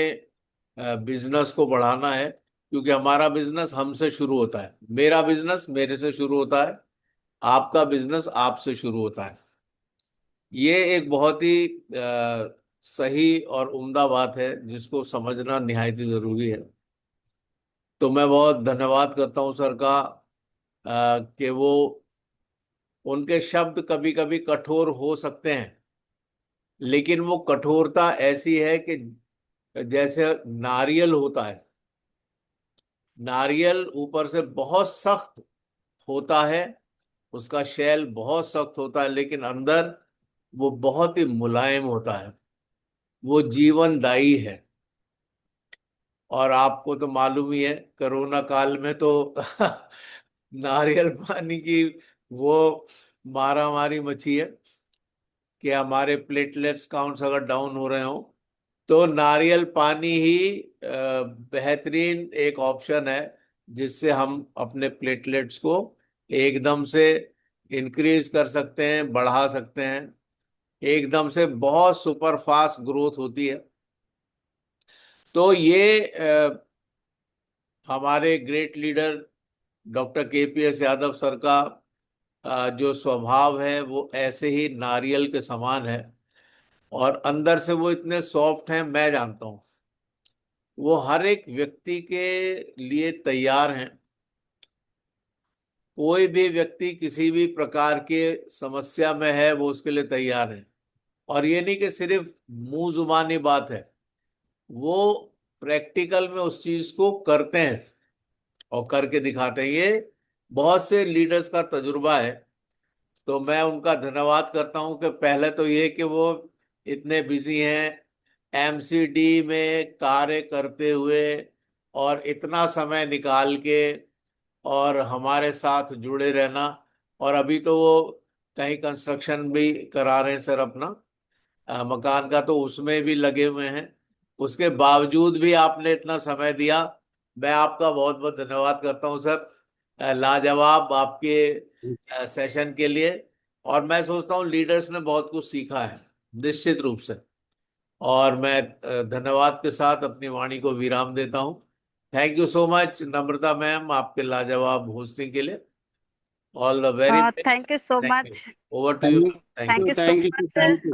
बिजनेस को बढ़ाना है। क्योंकि हमारा बिजनेस हमसे शुरू होता है, मेरा बिजनेस मेरे से शुरू होता है, आपका बिजनेस आपसे शुरू होता है। ये एक बहुत ही सही और उम्दा बात है जिसको समझना निहायत ही जरूरी है। तो मैं बहुत धन्यवाद करता हूं सर का कि वो, उनके शब्द कभी कभी कठोर हो सकते हैं, लेकिन वो कठोरता ऐसी है कि जैसे नारियल होता है, नारियल ऊपर से बहुत सख्त होता है, उसका शेल बहुत सख्त होता है, लेकिन अंदर वो बहुत ही मुलायम होता है, वो जीवनदायी है। और आपको तो मालूम ही है, कोरोना काल में तो नारियल पानी की वो मारामारी मची है कि हमारे प्लेटलेट्स काउंट्स अगर डाउन हो रहे हो तो नारियल पानी ही बेहतरीन एक ऑप्शन है जिससे हम अपने प्लेटलेट्स को एकदम से इंक्रीज कर सकते हैं, बढ़ा सकते हैं। एकदम से बहुत सुपर फास्ट ग्रोथ होती है। तो ये हमारे great leader doctor KPS Yadav sir का जो स्वभाव है वो ऐसे ही नारियल के समान है, और अंदर से वो इतने सॉफ्ट हैं, मैं जानता हूँ। वो हर एक व्यक्ति के लिए तैयार हैं। कोई भी व्यक्ति किसी भी प्रकार के समस्या में है, वो उसके लिए तैयार है। और ये नहीं कि सिर्फ मुंह जुबानी बात है, वो प्रैक्टिकल में उस चीज को करते हैं और करके दिखाते हैं। ये बहुत से लीडर्स का तजुर्बा है। तो मैं उनका धन्यवाद करता हूं कि पहले तो ये कि वो इतने बिजी हैं MCD में कार्य करते हुए, और इतना समय निकाल के और हमारे साथ जुड़े रहना। और अभी तो वो कहीं कंस्ट्रक्शन भी करा रहे हैं सर अपना मकान का, तो उसमें भी लगे हुए हैं। उसके बावजूद भी आपने इतना समय दिया, मैं आपका बहुत बहुत धन्यवाद करता हूं सर, लाजवाब आपके सेशन के लिए। और मैं सोचता हूँ लीडर्स ने बहुत कुछ सीखा है निश्चित रूप से। और मैं धन्यवाद के साथ अपनी वाणी को विराम देता हूँ। Thank you so much Namrata ma'am, आपके लाजवाब होस्टिंग के लिए। All the very best. Thank you so thank you. Much. Over to you. Thank you. Thank you so thank you much. Thank you.